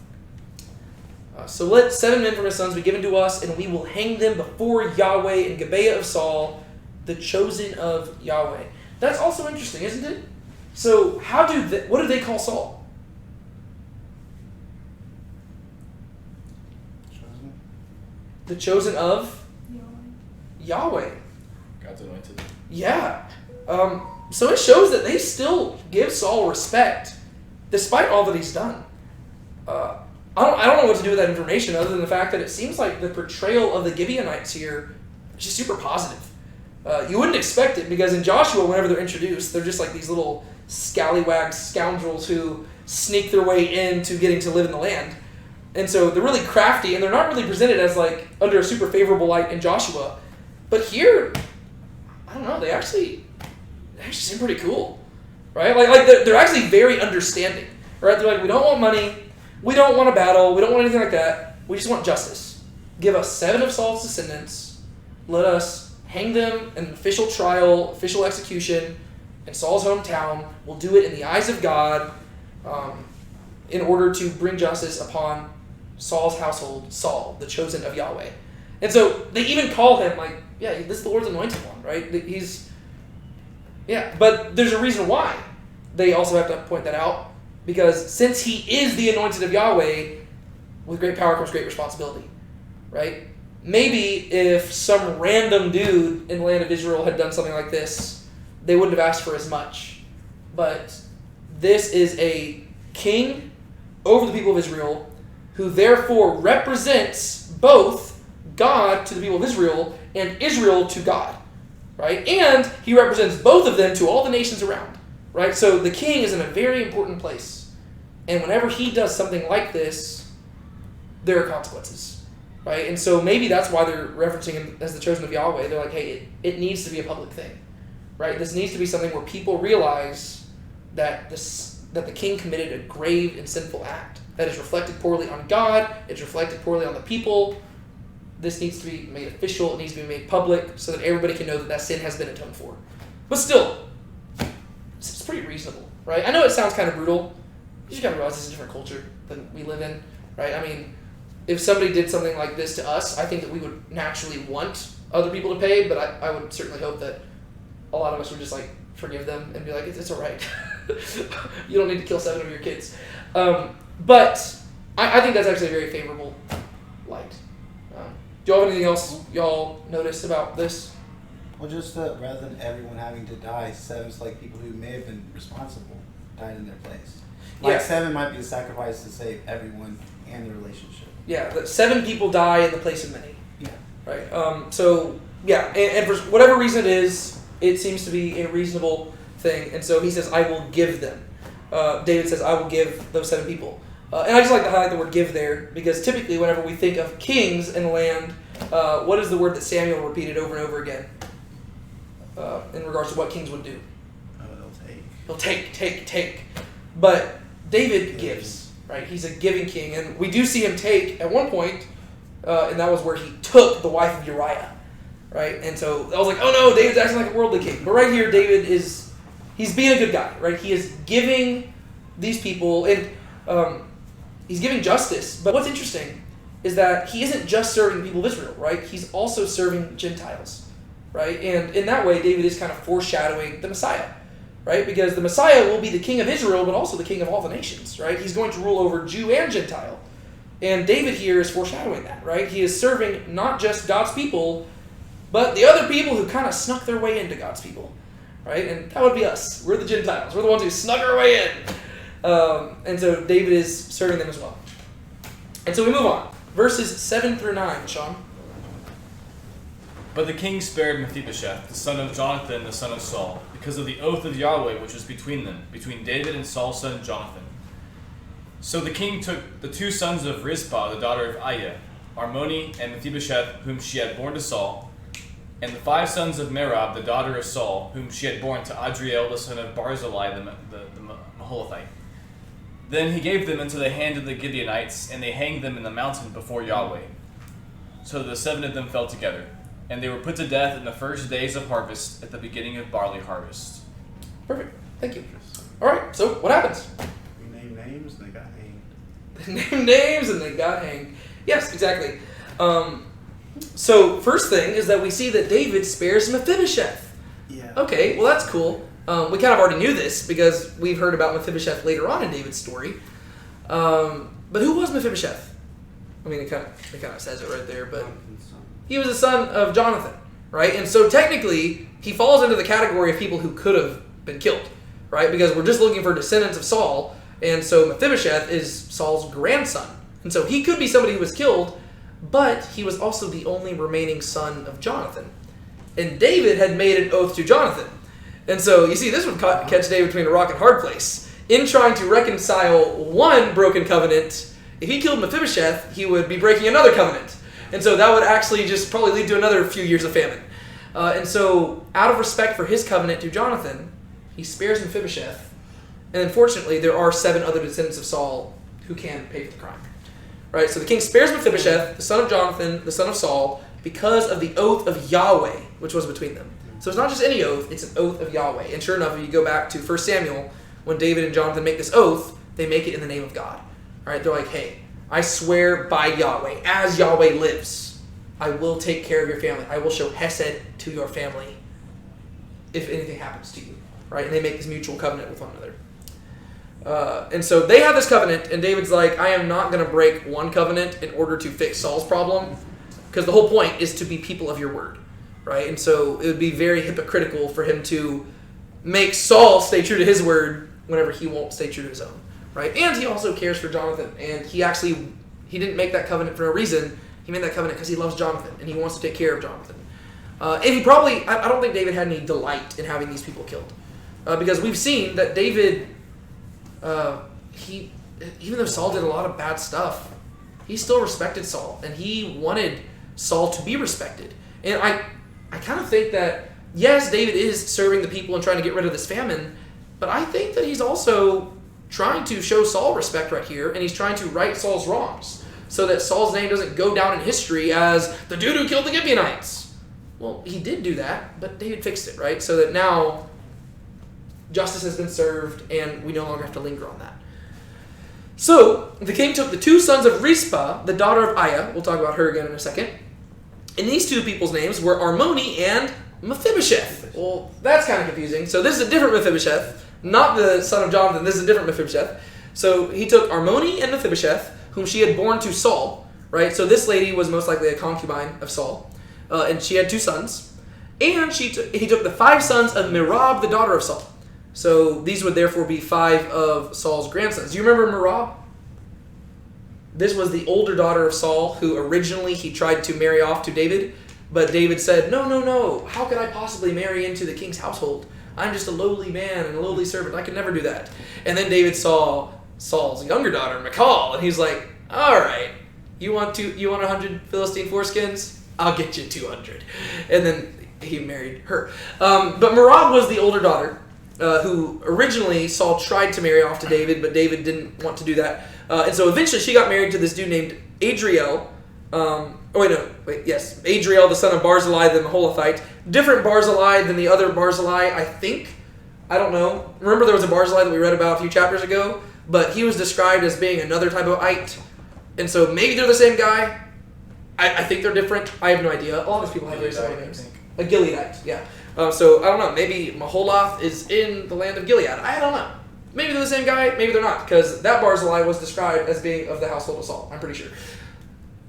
So let 7 men from his sons be given to us, and we will hang them before Yahweh in Gibeah of Saul, the chosen of Yahweh. That's also interesting, isn't it? So what do they call Saul? Chosen. The chosen of Yahweh. God's anointed. Yeah. So it shows that they still give Saul respect, despite all that he's done. I don't know what to do with that information other than the fact that it seems like the portrayal of the Gibeonites here is just super positive. You wouldn't expect it because in Joshua, whenever they're introduced, they're just like these little scallywag scoundrels who sneak their way into getting to live in the land. And so they're really crafty, and they're not really presented as like under a super favorable light in Joshua. But here, I don't know, they actually seem pretty cool, right? Like they're actually very understanding, right? They're like, we don't want money. We don't want a battle. We don't want anything like that. We just want justice. Give us 7 of Saul's descendants. Let us hang them in an official trial, official execution in Saul's hometown. We'll do it in the eyes of God in order to bring justice upon Saul's household, Saul, the chosen of Yahweh. And so they even call him like, yeah, this is the Lord's anointed one, right? But there's a reason why they also have to point that out. Because since he is the anointed of Yahweh, with great power comes great responsibility, right? Maybe if some random dude in the land of Israel had done something like this, they wouldn't have asked for as much. But this is a king over the people of Israel who therefore represents both God to the people of Israel and Israel to God, right? And he represents both of them to all the nations around, right? So the king is in a very important place. And whenever he does something like this, there are consequences, right? And so maybe that's why they're referencing him as the chosen of Yahweh. They're like, hey, it needs to be a public thing, right? This needs to be something where people realize that the king committed a grave and sinful act that is reflected poorly on God. It's reflected poorly on the people. This needs to be made official. It needs to be made public so that everybody can know that sin has been atoned for. But still, it's pretty reasonable, right? I know it sounds kind of brutal. You just gotta realize this is a different culture than we live in, right? I mean, if somebody did something like this to us, I think that we would naturally want other people to pay, but I would certainly hope that a lot of us would just like forgive them and be like, it's all right. You don't need to kill 7 of your kids. But I think that's actually a very favorable light. Do y'all have anything else y'all noticed about this? Well, just rather than everyone having to die, 7's like people who may have been responsible died in their place. Like Yeah. 7 might be a sacrifice to save everyone and the relationship. Yeah, that 7 people die in the place of many. Yeah. Right. So yeah, and for whatever reason it is, it seems to be a reasonable thing. And so he says, I will give them. David says, I will give those 7 people. And I just like to highlight the word give there, because typically whenever we think of kings in the land, what is the word that Samuel repeated over and over again in regards to what kings would do? He'll take. But David gives, right? He's a giving king. And we do see him take at one point, and that was where he took the wife of Uriah, right? And so I was like, oh no, David's acting like a worldly king. But right here, David he's being a good guy, right? He is giving these people, and he's giving justice. But what's interesting is that he isn't just serving the people of Israel, right? He's also serving Gentiles, right? And in that way, David is kind of foreshadowing the Messiah, right? Because the Messiah will be the king of Israel, but also the king of all the nations, right? He's going to rule over Jew and Gentile. And David here is foreshadowing that, right? He is serving not just God's people, but the other people who kind of snuck their way into God's people, right? And that would be us. We're the Gentiles. We're the ones who snuck our way in. And so David is serving them as well. And so we move on. Verses 7 through 9, Sean. But the king spared Mephibosheth, the son of Jonathan, the son of Saul, because of the oath of Yahweh which was between them, between David and Saul's son Jonathan. So the king took the 2 sons of Rizpah, the daughter of Aiah, Armoni and Mephibosheth, whom she had borne to Saul, and the 5 sons of Merab, the daughter of Saul, whom she had borne to Adriel, the son of Barzillai, the Maholathite. Then he gave them into the hand of the Gibeonites, and they hanged them in the mountain before Yahweh. So the 7 of them fell together, and they were put to death in the first days of harvest, at the beginning of barley harvest. Perfect. Thank you. All right, so what happens? We named names and they got hanged. They named names and they got hanged. Yes, exactly. So first thing is that we see that David spares Mephibosheth. Yeah. Okay, well that's cool. We kind of already knew this because we've heard about Mephibosheth later on in David's story. But who was Mephibosheth? I mean, it kind of says it right there, but he was the son of Jonathan, right? And so technically, he falls into the category of people who could have been killed, right? Because we're just looking for descendants of Saul, and so Mephibosheth is Saul's grandson. And so he could be somebody who was killed, but he was also the only remaining son of Jonathan. And David had made an oath to Jonathan. And so, you see, this would catch David between a rock and hard place. In trying to reconcile one broken covenant, if he killed Mephibosheth, he would be breaking another covenant. And so that would actually just probably lead to another few years of famine. And so, out of respect for his covenant to Jonathan, he spares Mephibosheth. And unfortunately, there are 7 other descendants of Saul who can pay for the crime. Right? So the king spares Mephibosheth, the son of Jonathan, the son of Saul, because of the oath of Yahweh, which was between them. So it's not just any oath, it's an oath of Yahweh. And sure enough, if you go back to 1 Samuel, when David and Jonathan make this oath, they make it in the name of God. All right? They're like, hey, I swear by Yahweh, as Yahweh lives, I will take care of your family. I will show hesed to your family if anything happens to you. Right? And they make this mutual covenant with one another. And so they have this covenant, and David's like, I am not going to break one covenant in order to fix Saul's problem, because the whole point is to be people of your word. Right? And so it would be very hypocritical for him to make Saul stay true to his word whenever he won't stay true to his own. Right? And he also cares for Jonathan. And he didn't make that covenant for no reason. He made that covenant because he loves Jonathan and he wants to take care of Jonathan. And he probably, I don't think David had any delight in having these people killed. Because we've seen that David, even though Saul did a lot of bad stuff, he still respected Saul. And he wanted Saul to be respected. And I kind of think that, yes, David is serving the people and trying to get rid of this famine, but I think that he's also trying to show Saul respect right here, and he's trying to right Saul's wrongs, so that Saul's name doesn't go down in history as the dude who killed the Gibeonites. Well, he did do that, but David fixed it, right? So that now justice has been served, and we no longer have to linger on that. So the king took the 2 sons of Rizpah, the daughter of Aiah, we'll talk about her again in a second, and these 2 people's names were Armoni and Mephibosheth. Well, that's kind of confusing. So this is a different Mephibosheth, not the son of Jonathan. This is a different Mephibosheth. So he took Armoni and Mephibosheth, whom she had borne to Saul, right? So this lady was most likely a concubine of Saul, and she had 2 sons. And he took the 5 sons of Merab, the daughter of Saul. So these would therefore be 5 of Saul's grandsons. Do you remember Merab? This was the older daughter of Saul, who originally he tried to marry off to David, but David said, no, how could I possibly marry into the king's household? I'm just a lowly man and a lowly servant. I can never do that. And then David saw Saul's younger daughter, Michal, and he's like, all right, you want 100 Philistine foreskins? I'll get you 200. And then he married her. But Merab was the older daughter, who originally Saul tried to marry off to David, but David didn't want to do that. And so eventually she got married to this dude named Adriel. Adriel, the son of Barzillai the Maholathite. Different Barzillai than the other Barzillai, I think. I don't know. Remember there was a Barzillai that we read about a few chapters ago? But he was described as being another type of ite. And so maybe they're the same guy. I think they're different. I have no idea. All these people have very similar names. A Gileadite, yeah. So I don't know. Maybe Maholath is in the land of Gilead. I don't know. Maybe they're the same guy. Maybe they're not. Because that Barzillai was described as being of the household of Saul. I'm pretty sure.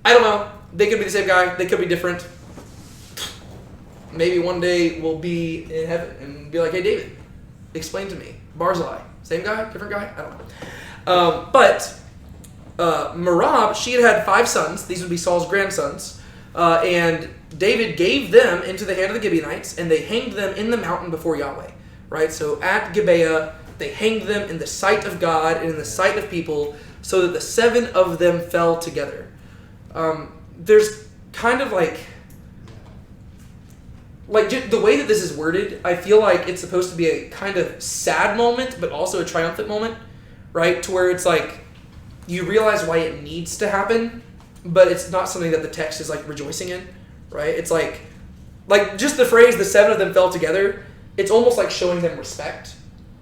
I don't know. They could be the same guy. They could be different. Maybe one day we'll be in heaven and be like, hey, David, explain to me. Barzillai. Same guy? Different guy? I don't know. But Merab, she had 5 sons. These would be Saul's grandsons. And David gave them into the hand of the Gibeonites, and they hanged them in the mountain before Yahweh. Right? So at Gibeah, they hanged them in the sight of God and in the sight of people, so that the 7 of them fell together. There's kind of like the way that this is worded, I feel like it's supposed to be a kind of sad moment, but also a triumphant moment, right? To where it's like, you realize why it needs to happen, but it's not something that the text is like rejoicing in, right? It's like just the phrase, the 7 of them fell together, it's almost like showing them respect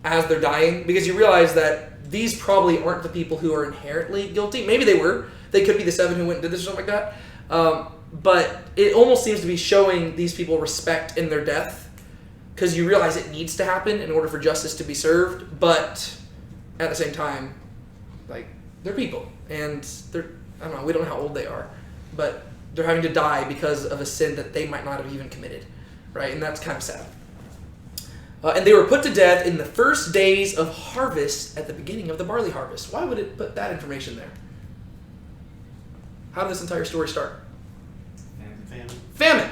as they're dying, because you realize that these probably aren't the people who are inherently guilty. Maybe they were. They could be the 7 who went and did this or something like that. But it almost seems to be showing these people respect in their death, because you realize it needs to happen in order for justice to be served. But at the same time, like, they're people, and I don't know, we don't know how old they are, but they're having to die because of a sin that they might not have even committed, right? And that's kind of sad. And they were put to death in the first days of harvest at the beginning of the barley harvest. Why would it put that information there? How did this entire story start? Famine.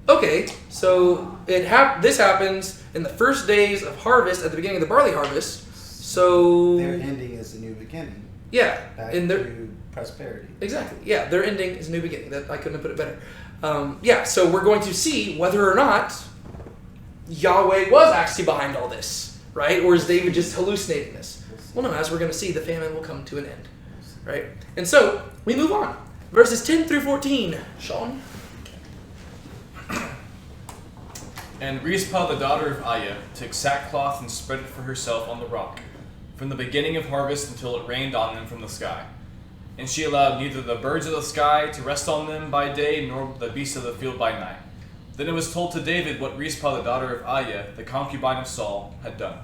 Okay, so this happens in the first days of harvest at the beginning of the barley harvest. So their ending is a new beginning. Yeah, Back in to prosperity. Exactly. Yeah, their ending is a new beginning. That I couldn't have put it better. So we're going to see whether or not Yahweh was actually behind all this, right? Or is David just hallucinating this? Well, no, as we're going to see, the famine will come to an end, right? And so we move on. Verses 10 through 14. Sean? And Rizpah, the daughter of Aiah, took sackcloth and spread it for herself on the rock, from the beginning of harvest until it rained on them from the sky. And she allowed neither the birds of the sky to rest on them by day, nor the beasts of the field by night. Then it was told to David what Rizpah, the daughter of Aiah, the concubine of Saul, had done.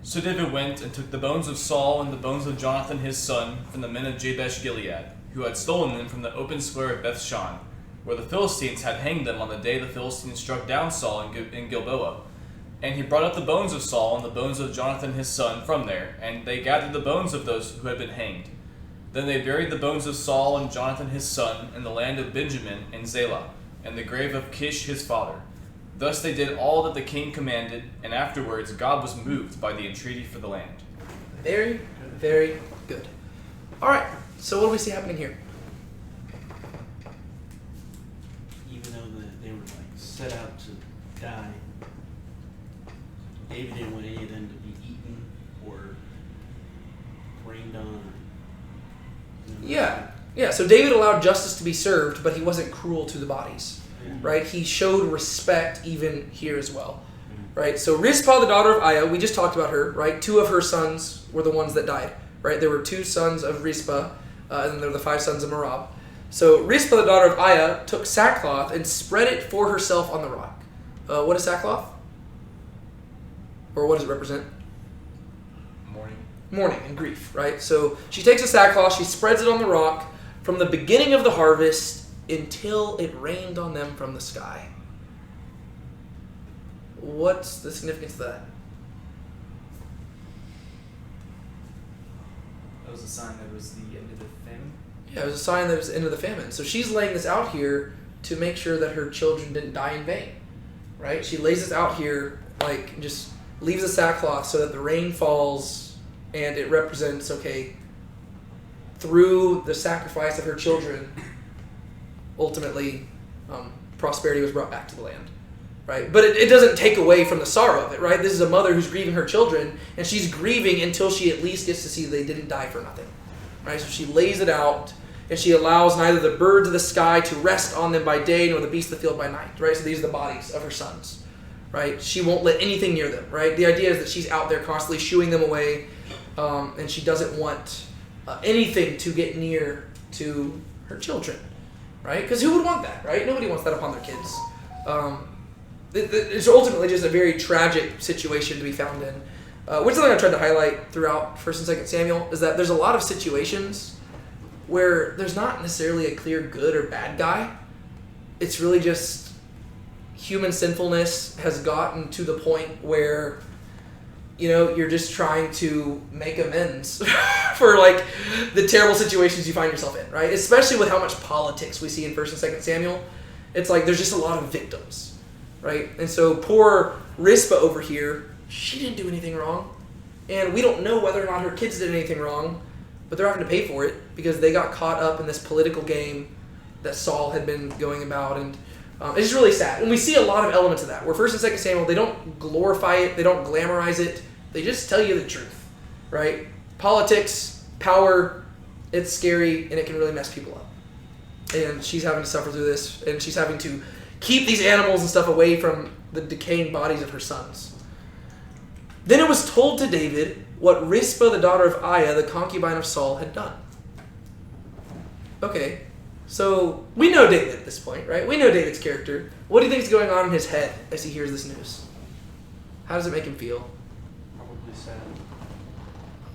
So David went and took the bones of Saul and the bones of Jonathan his son from the men of Jabesh Gilead, who had stolen them from the open square of Bethshan, where the Philistines had hanged them on the day the Philistines struck down Saul in Gilboa. And he brought up the bones of Saul and the bones of Jonathan his son from there, and they gathered the bones of those who had been hanged. Then they buried the bones of Saul and Jonathan his son in the land of Benjamin in Zelah, and the grave of Kish his father. Thus they did all that the king commanded, and afterwards God was moved by the entreaty for the land. Very, very good. All right, so what do we see happening here? Even though they were set out to die, David didn't want any of them to be eaten or rained on. Yeah. So David allowed justice to be served, but he wasn't cruel to the bodies, right? He showed respect even here as well, right? So Rizpah, the daughter of Aiah, we just talked about her, right? 2 of her sons were the ones that died, right? There were 2 sons of Rizpah, and then there were the 5 sons of Merab. So Rizpah, the daughter of Aiah, took sackcloth and spread it for herself on the rock. What is sackcloth? Or what does it represent? Mourning and grief, right? So she takes a sackcloth, she spreads it on the rock from the beginning of the harvest until it rained on them from the sky. What's the significance of that? That was a sign that it was the end of the famine. Yeah, it was a sign that it was the end of the famine. So she's laying this out here to make sure that her children didn't die in vain, right? She lays this out here like just leaves the sackcloth so that the rain falls, and it represents, okay, through the sacrifice of her children, ultimately prosperity was brought back to the land, right? But it doesn't take away from the sorrow of it, right? This is a mother who's grieving her children, and she's grieving until she at least gets to see they didn't die for nothing, right? So she lays it out, and she allows neither the birds of the sky to rest on them by day, nor the beasts of the field by night, right? So these are the bodies of her sons, right? She won't let anything near them, right? The idea is that she's out there constantly shooing them away, and she doesn't want anything to get near to her children, right? Because who would want that, right? Nobody wants that upon their kids. It's ultimately just a very tragic situation to be found in. Which is something I tried to highlight throughout 1st and 2nd Samuel, is that there's a lot of situations where there's not necessarily a clear good or bad guy. It's really just human sinfulness has gotten to the point where, you know, you're just trying to make amends for like the terrible situations you find yourself in, right? Especially with how much politics we see in 1st and 2nd Samuel. It's like there's just a lot of victims, right? And so poor Rizpah over here, she didn't do anything wrong. And we don't know whether or not her kids did anything wrong, but they're having to pay for it because they got caught up in this political game that Saul had been going about. And it's just really sad. And we see a lot of elements of that, where 1st and 2nd Samuel, they don't glorify it, they don't glamorize it, they just tell you the truth, right? Politics, power, it's scary, and it can really mess people up. And she's having to suffer through this, and she's having to keep these animals and stuff away from the decaying bodies of her sons. Then it was told to David what Rizpah, the daughter of Aiah, the concubine of Saul, had done. Okay, so we know David at this point, right? We know David's character. What do you think is going on in his head as he hears this news? How does it make him feel? Probably sad.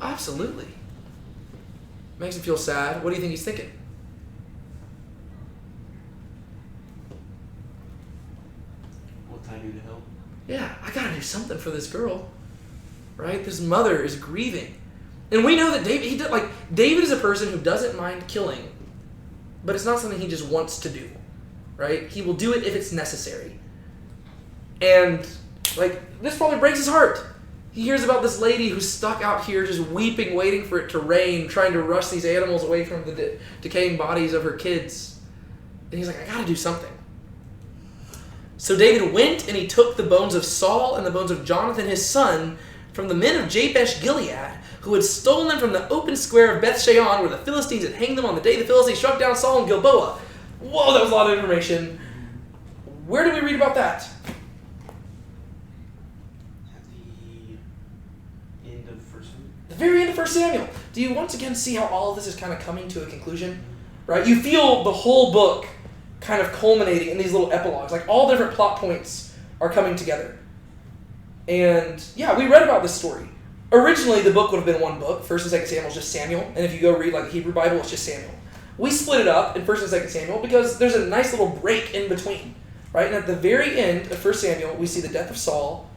Absolutely. Makes him feel sad. What do you think he's thinking? What can I do to help? Yeah, I gotta do something for this girl. Right? This mother is grieving. And we know that David is a person who doesn't mind killing, but it's not something he just wants to do. Right? He will do it if it's necessary. And this probably breaks his heart. He hears about this lady who's stuck out here just weeping, waiting for it to rain, trying to rush these animals away from the decaying bodies of her kids. And he's like, I gotta do something. So David went and he took the bones of Saul and the bones of Jonathan his son from the men of Jabesh Gilead, who had stolen them from the open square of Beth-shean, where the Philistines had hanged them on the day the Philistines struck down Saul in Gilboa. Whoa, that was a lot of information. Where do we read about that? At the end of 1st Samuel. The very end of 1 Samuel. Do you once again see how all of this is kind of coming to a conclusion? Right? You feel the whole book kind of culminating in these little epilogues. Like all different plot points are coming together. And yeah, we read about this story. Originally, the book would have been one book. 1st and 2nd Samuel is just Samuel. And if you go read like the Hebrew Bible, it's just Samuel. We split it up in 1st and 2nd Samuel because there's a nice little break in between. Right? And at the very end of 1 Samuel, we see the death of Saul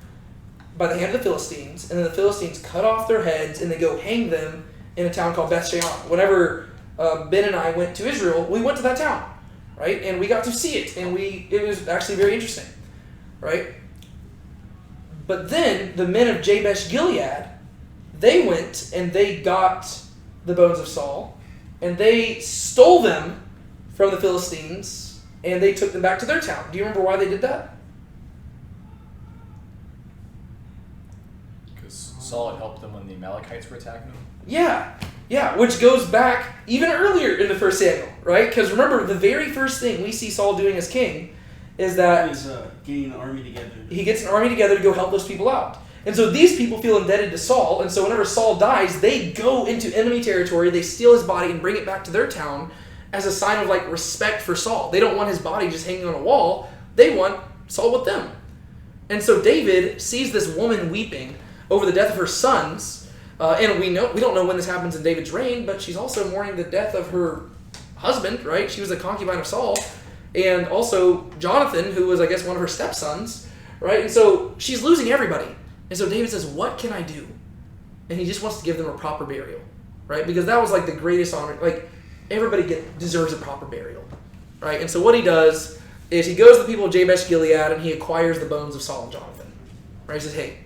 by the hand of the Philistines. And then the Philistines cut off their heads and they go hang them in a town called Beth-shean. Whenever Ben and I went to Israel, we went to that town. Right? And we got to see it. And it was actually very interesting. Right? But then the men of Jabesh Gilead, they went and they got the bones of Saul, and they stole them from the Philistines, and they took them back to their town. Do you remember why they did that? Because Saul had helped them when the Amalekites were attacking them? Yeah, which goes back even earlier in the 1st Samuel, right? Because remember, the very first thing we see Saul doing as king is that He's getting an army together. he gets an army together to go help those people out. And so these people feel indebted to Saul, and so whenever Saul dies, they go into enemy territory, they steal his body and bring it back to their town as a sign of respect for Saul. They don't want his body just hanging on a wall. They want Saul with them. And so David sees this woman weeping over the death of her sons, and we don't know when this happens in David's reign, but she's also mourning the death of her husband, right? She was a concubine of Saul. And also Jonathan, who was, I guess, one of her stepsons, right? And so she's losing everybody. And so David says, what can I do? And he just wants to give them a proper burial, right? Because that was the greatest honor. Everybody deserves a proper burial, right? And so what he does is he goes to the people of Jabesh Gilead and he acquires the bones of Saul and Jonathan. Right? He says, hey,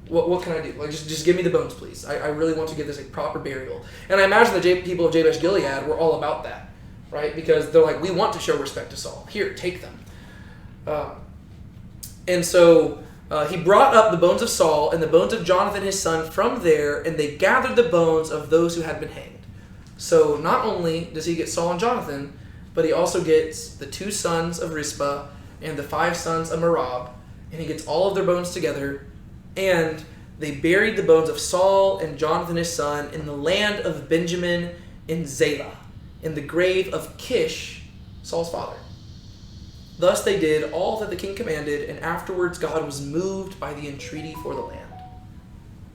what can I do? Like, just give me the bones, please. I really want to give this a proper burial. And I imagine the people of Jabesh Gilead were all about that, right? Because they're like, we want to show respect to Saul. Here, take them. And so he brought up the bones of Saul and the bones of Jonathan his son from there, and they gathered the bones of those who had been hanged. So not only does he get Saul and Jonathan, but he also gets the 2 sons of Rizpah and the 5 sons of Merab, and he gets all of their bones together, and they buried the bones of Saul and Jonathan his son in the land of Benjamin in Zelah, in the grave of Kish, Saul's father. Thus they did all that the king commanded, and afterwards God was moved by the entreaty for the land.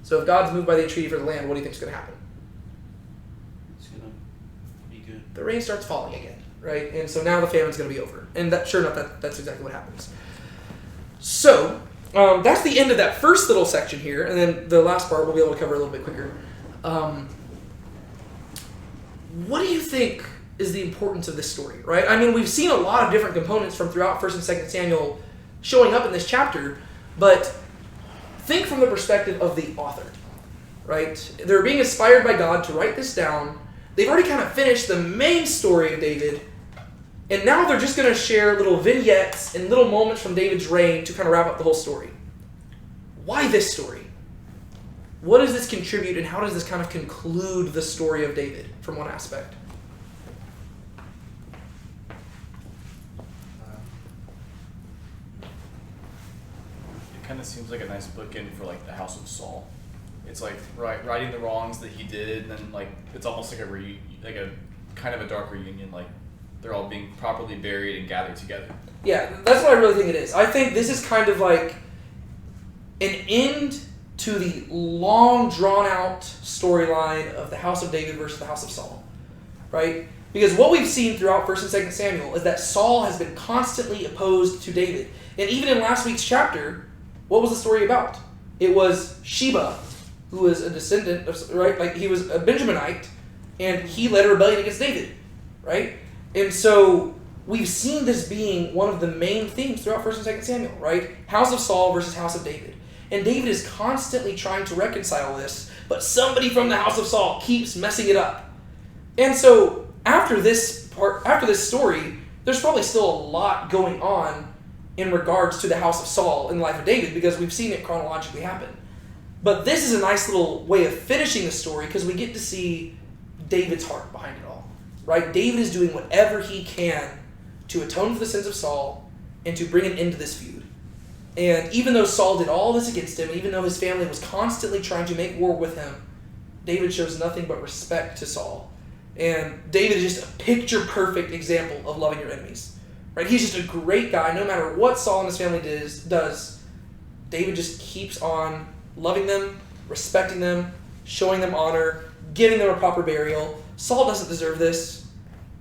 So if God's moved by the entreaty for the land, what do you think is going to happen? It's going to be good. The rain starts falling again, right? And so now the famine's going to be over. And that, sure enough, that's exactly what happens. So that's the end of that first little section here, and then the last part we'll be able to cover a little bit quicker. What do you think is the importance of this story, right? I mean, we've seen a lot of different components from throughout 1st and 2nd Samuel showing up in this chapter, but think from the perspective of the author, right? They're being inspired by God to write this down. They've already kind of finished the main story of David, and now they're just going to share little vignettes and little moments from David's reign to kind of wrap up the whole story. Why this story? What does this contribute, and how does this kind of conclude the story of David from one aspect? It kind of seems like a nice bookend for like the House of Saul. It's like righting the wrongs that he did, and then like it's almost like a kind of a dark reunion. Like they're all being properly buried and gathered together. Yeah, that's what I really think it is. I think this is kind of like an end to the long, drawn-out storyline of the House of David versus the House of Saul, right? Because what we've seen throughout 1st and 2nd Samuel is that Saul has been constantly opposed to David. And even in last week's chapter, what was the story about? It was Sheba, who was a descendant of, right? Like, he was a Benjaminite, and he led a rebellion against David, right? And so we've seen this being one of the main themes throughout 1st and 2nd Samuel, right? House of Saul versus House of David. And David is constantly trying to reconcile this, but somebody from the House of Saul keeps messing it up. And so after this story, there's probably still a lot going on in regards to the House of Saul in the life of David, because we've seen it chronologically happen. But this is a nice little way of finishing the story, because we get to see David's heart behind it all, right? David is doing whatever he can to atone for the sins of Saul and to bring an end to this feud. And even though Saul did all this against him, even though his family was constantly trying to make war with him, David shows nothing but respect to Saul. And David is just a picture-perfect example of loving your enemies, right? He's just a great guy. No matter what Saul and his family does, David just keeps on loving them, respecting them, showing them honor, giving them a proper burial. Saul doesn't deserve this,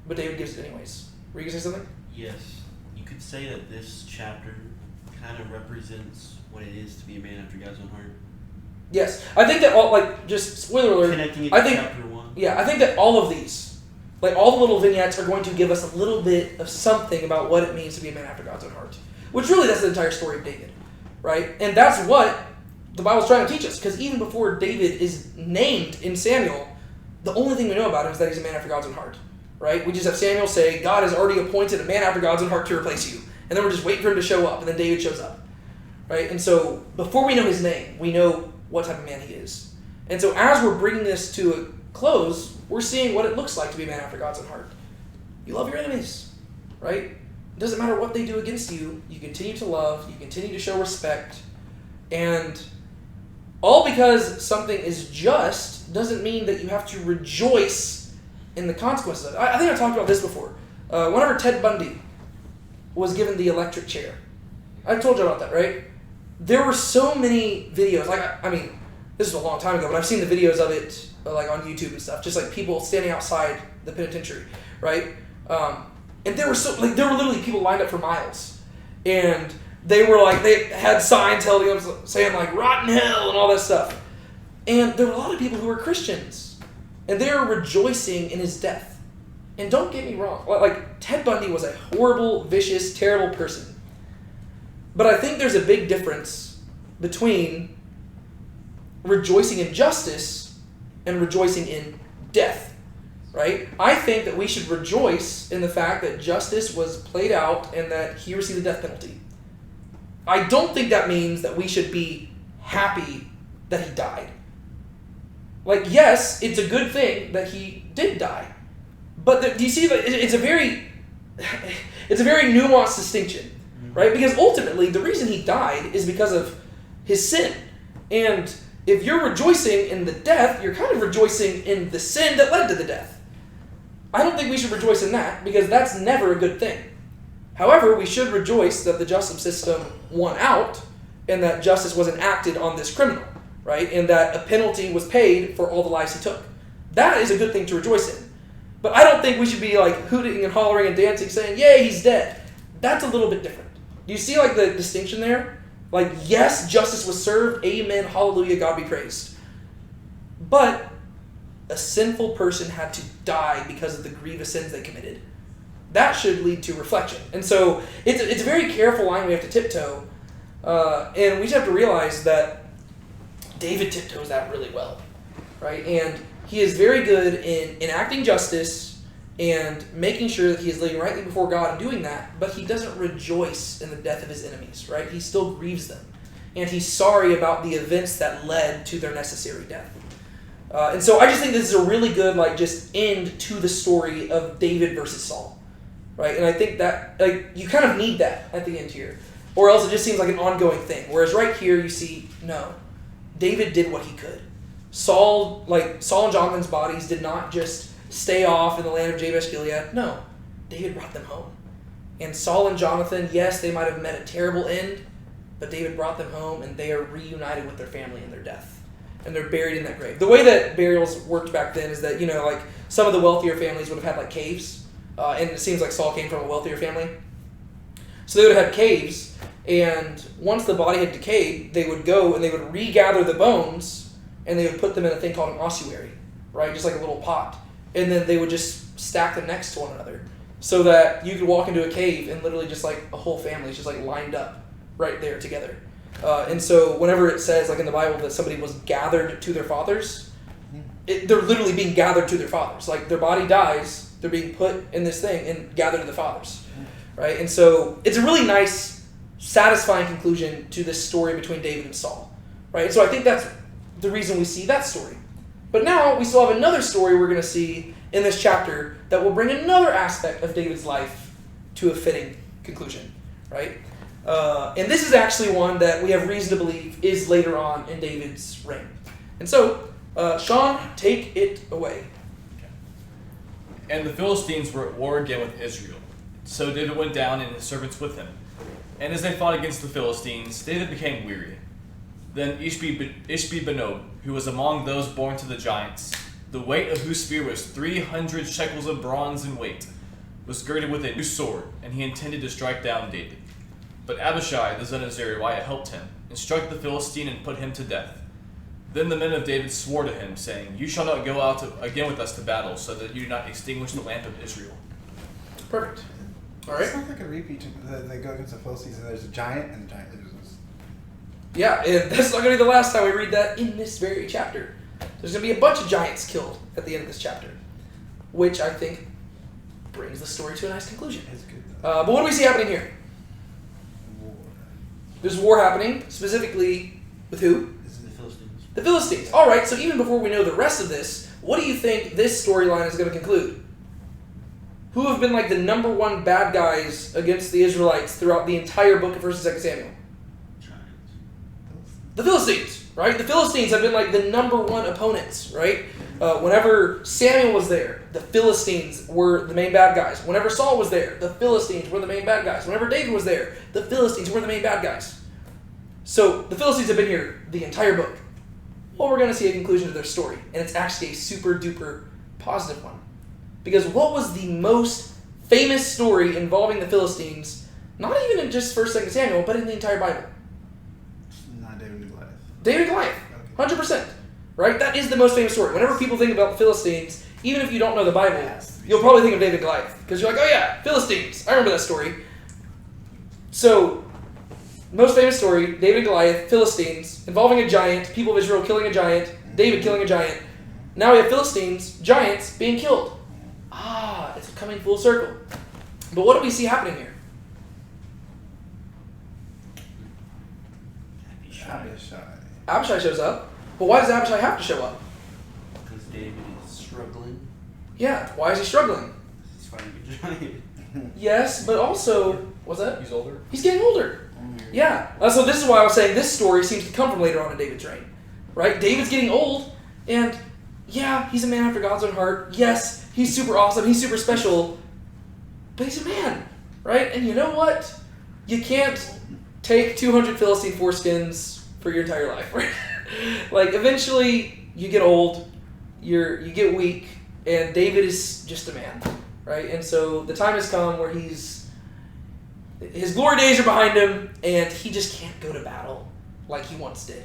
but David gives it anyways. Were you going to say something? Yes. You could say that this chapter kind of represents what it is to be a man after God's own heart. Yes. I think that all, like, just spoiler alert. Connecting it I to think, chapter 1. Yeah, I think that all of these, like all the little vignettes, are going to give us a little bit of something about what it means to be a man after God's own heart. Which really, that's the entire story of David, right? And that's what the Bible's trying to teach us, because even before David is named in Samuel, the only thing we know about him is that he's a man after God's own heart, right? We just have Samuel say, God has already appointed a man after God's own heart to replace you. And then we're just waiting for him to show up, and then David shows up, right? And so before we know his name, we know what type of man he is. And so as we're bringing this to a close, we're seeing what it looks like to be a man after God's own heart. You love your enemies, right? It doesn't matter what they do against you. You continue to love. You continue to show respect. And all because something is just doesn't mean that you have to rejoice in the consequences of it. I think I talked about this before. Whenever Ted Bundy was given the electric chair, I've told you about that, right? There were so many videos. Like, I mean, this is a long time ago, but I've seen the videos of it, like on YouTube and stuff. Just like people standing outside the penitentiary, right? And there were literally people lined up for miles, and they had signs held up saying like "Rotten Hell" and all that stuff. And there were a lot of people who were Christians, and they were rejoicing in his death. And don't get me wrong, like Ted Bundy was a horrible, vicious, terrible person. But I think there's a big difference between rejoicing in justice and rejoicing in death, right? I think that we should rejoice in the fact that justice was played out and that he received the death penalty. I don't think that means that we should be happy that he died. Like, yes, it's a good thing that he did die. But do you see that it's a very nuanced distinction, right? Because ultimately, the reason he died is because of his sin. And if you're rejoicing in the death, you're kind of rejoicing in the sin that led to the death. I don't think we should rejoice in that because that's never a good thing. However, we should rejoice that the justice system won out and that justice was enacted on this criminal, right? And that a penalty was paid for all the lives he took. That is a good thing to rejoice in. But I don't think we should be like hooting and hollering and dancing saying, yay, he's dead. That's a little bit different. Do you see like the distinction there? Like, yes, justice was served. Amen. Hallelujah. God be praised. But a sinful person had to die because of the grievous sins they committed. That should lead to reflection. And so it's a very careful line we have to tiptoe. And we just have to realize that David tiptoes that really well, right? And he is very good in enacting justice and making sure that he is living rightly before God and doing that, but he doesn't rejoice in the death of his enemies, right? He still grieves them. And he's sorry about the events that led to their necessary death. And so I just think this is a really good, like, just end to the story of David versus Saul, right? And I think that, like, you kind of need that at the end here, or else it just seems like an ongoing thing. Whereas right here you see, no, David did what he could. Saul and Jonathan's bodies did not just stay off in the land of Jabesh Gilead. No, David brought them home. And Saul and Jonathan, yes, they might have met a terrible end, but David brought them home and they are reunited with their family in their death. And they're buried in that grave. The way that burials worked back then is that, like some of the wealthier families would have had like caves. And it seems like Saul came from a wealthier family. So they would have had caves, and once the body had decayed, they would go and they would regather the bones and they would put them in a thing called an ossuary, right? Just like a little pot. And then they would just stack them next to one another so that you could walk into a cave and literally just like a whole family is just like lined up right there together. And so whenever it says like in the Bible that somebody was gathered to their fathers, they're literally being gathered to their fathers. Like their body dies, they're being put in this thing and gathered to the fathers, right? And so it's a really nice, satisfying conclusion to this story between David and Saul, right? And so I think that's the reason we see that story. But now we still have another story we're going to see in this chapter that will bring another aspect of David's life to a fitting conclusion, right? And this is actually one that we have reason to believe is later on in David's reign. And so, Sean, take it away. And the Philistines were at war again with Israel. So David went down and his servants with him. And as they fought against the Philistines, David became weary. Then Ishbi-Benob, who was among those born to the giants, the weight of whose spear was 300 shekels of bronze in weight, was girded with a new sword, and he intended to strike down David. But Abishai, the son of Zeruiah, helped him, and struck the Philistine and put him to death. Then the men of David swore to him, saying, "You shall not go out again with us to battle, so that you do not extinguish the lamp of Israel." Perfect. All right. It's not like a repeat. They go against the Philistines and there's a giant and the giant loses. Yeah, and that's not going to be the last time we read that in this very chapter. There's going to be a bunch of giants killed at the end of this chapter, which I think brings the story to a nice conclusion. It's good though. But what do we see happening here? War. There's war happening, specifically with who? This is the Philistines. The Philistines. All right, so even before we know the rest of this, what do you think this storyline is going to conclude? Who have been like the number one bad guys against the Israelites throughout the entire book of 1st and 2nd Samuel? The Philistines, right? The Philistines have been like the number one opponents, right? Whenever Samuel was there, the Philistines were the main bad guys. Whenever Saul was there, the Philistines were the main bad guys. Whenever David was there, the Philistines were the main bad guys. So the Philistines have been here the entire book. Well, we're going to see a conclusion to their story, and it's actually a super duper positive one. Because what was the most famous story involving the Philistines, not even in just 1st, 2nd Samuel, but in the entire Bible? Not David and Goliath. David and Goliath, 100%, right? That is the most famous story. Whenever people think about the Philistines, even if you don't know the Bible, you'll probably think of David and Goliath. Because you're like, oh yeah, Philistines, I remember that story. So, most famous story, David and Goliath, Philistines, involving a giant, people of Israel killing a giant, David killing a giant. Now we have Philistines, giants, being killed. It's coming full circle. But what do we see happening here? Abishai shows up. But why does Abishai have to show up? Because David is struggling. Yeah, why is he struggling? He's fighting a giant. Yes, but also, what's that? He's older. He's getting older. Yeah. So this is why I was saying this story seems to come from later on in David's reign. Right? David's getting old, and yeah, he's a man after God's own heart. Yes, he's super awesome. He's super special. But he's a man. Right? And you know what? You can't take 200 Philistine foreskins for your entire life. Right? Like, eventually, you get old, you get weak, and David is just a man. Right? And so the time has come where his glory days are behind him, and he just can't go to battle like he once did.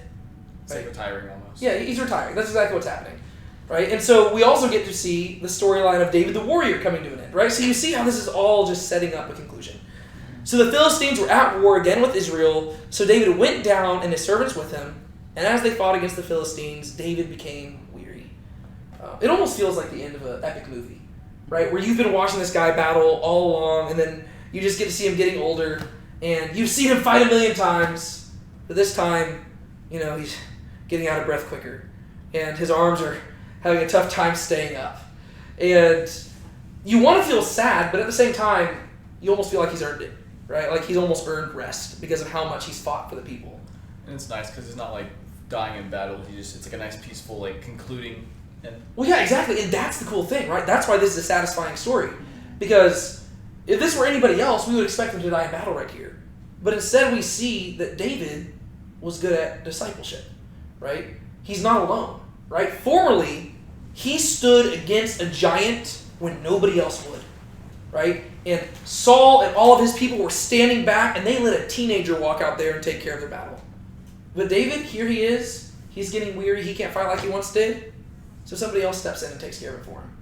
It's like retiring almost. Yeah, he's retiring. That's exactly what's happening. Right? And so we also get to see the storyline of David the warrior coming to an end. Right? So you see how this is all just setting up a conclusion. So the Philistines were at war again with Israel, so David went down and his servants with him, and as they fought against the Philistines, David became weary. It almost feels like the end of an epic movie. Right? Where you've been watching this guy battle all along, and then you just get to see him getting older, and you've seen him fight a million times, but this time, he's getting out of breath quicker, and his arms are having a tough time staying up. And you want to feel sad, but at the same time, you almost feel like he's earned it, right? Like he's almost earned rest because of how much he's fought for the people. And it's nice because it's not like dying in battle. It's like a nice, peaceful, like concluding. Well, yeah, exactly, and that's the cool thing, right? That's why this is a satisfying story, because if this were anybody else, we would expect him to die in battle right here. But instead, we see that David was good at discipleship, right? He's not alone, right? Formerly, he stood against a giant when nobody else would, right? And Saul and all of his people were standing back, and they let a teenager walk out there and take care of their battle. But David, here he is. He's getting weary. He can't fight like he once did. So somebody else steps in and takes care of it for him,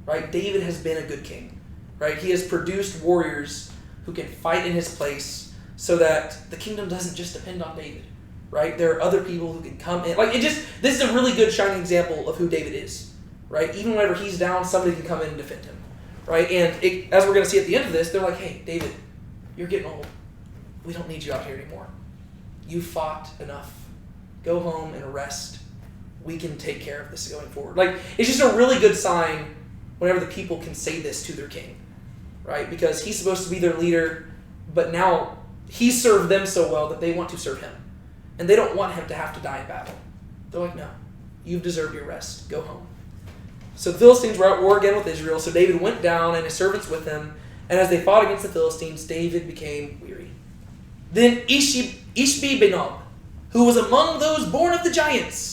right? David has been a good king, right? He has produced warriors who can fight in his place so that the kingdom doesn't just depend on David, right? There are other people who can come in. This is a really good shining example of who David is, right? Even whenever he's down, somebody can come in and defend him, right? And as we're going to see at the end of this, they're like, hey, David, you're getting old. We don't need you out here anymore. You fought enough. Go home and rest. We can take care of this going forward. It's just a really good sign whenever the people can say this to their king, right? Because he's supposed to be their leader, but now he served them so well that they want to serve him. And they don't want him to have to die in battle. They're like, no, you've deserved your rest. Go home. So the Philistines were at war again with Israel, so David went down and his servants with him, and as they fought against the Philistines, David became weary. Then Ishbi-Benob, who was among those born of the giants,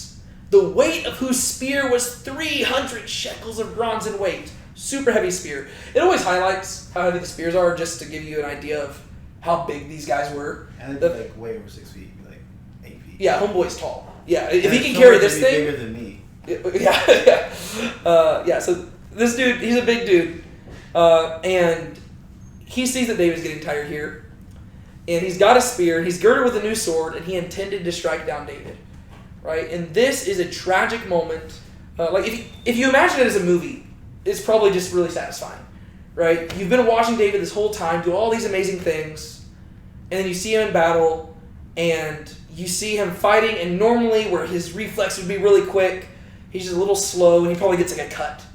the weight of whose spear was 300 shekels of bronze in weight. Super heavy spear. It always highlights how heavy the spears are just to give you an idea of how big these guys were. And they'd be way over 6 feet, 8 feet. Yeah, homeboy's tall. Yeah, if he can carry this thing. Bigger than me. Yeah. So this dude, he's a big dude, and he sees that David's getting tired here, and he's got a spear, and he's girded with a new sword, and he intended to strike down David. Right, and this is a tragic moment. If you imagine it as a movie, it's probably just really satisfying, right? You've been watching David this whole time do all these amazing things, and then you see him in battle, and you see him fighting, and normally where his reflex would be really quick, he's just a little slow, and he probably gets like a cut.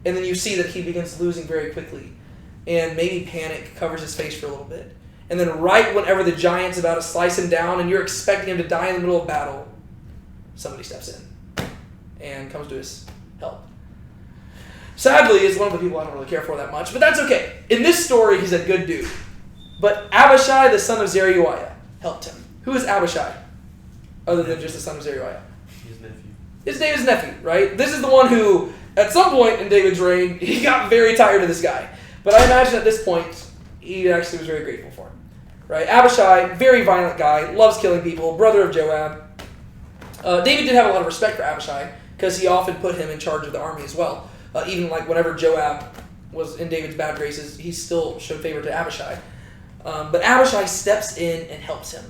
And then you see that he begins losing very quickly, and maybe panic covers his face for a little bit. And then right whenever the giant's about to slice him down, and you're expecting him to die in the middle of battle, somebody steps in and comes to his help. Sadly, it's one of the people I don't really care for that much, but that's okay. In this story, he's a good dude. But Abishai, the son of Zeruiah, helped him. Who is Abishai? Other than just the son of Zeruiah. His nephew. It's David's nephew, right? This is the one who, at some point in David's reign, he got very tired of this guy. But I imagine at this point, he actually was very grateful for him. Right? Abishai, very violent guy, loves killing people, brother of Joab. David did have a lot of respect for Abishai because he often put him in charge of the army as well. Even whenever Joab was in David's bad graces, he still showed favor to Abishai. But Abishai steps in and helps him.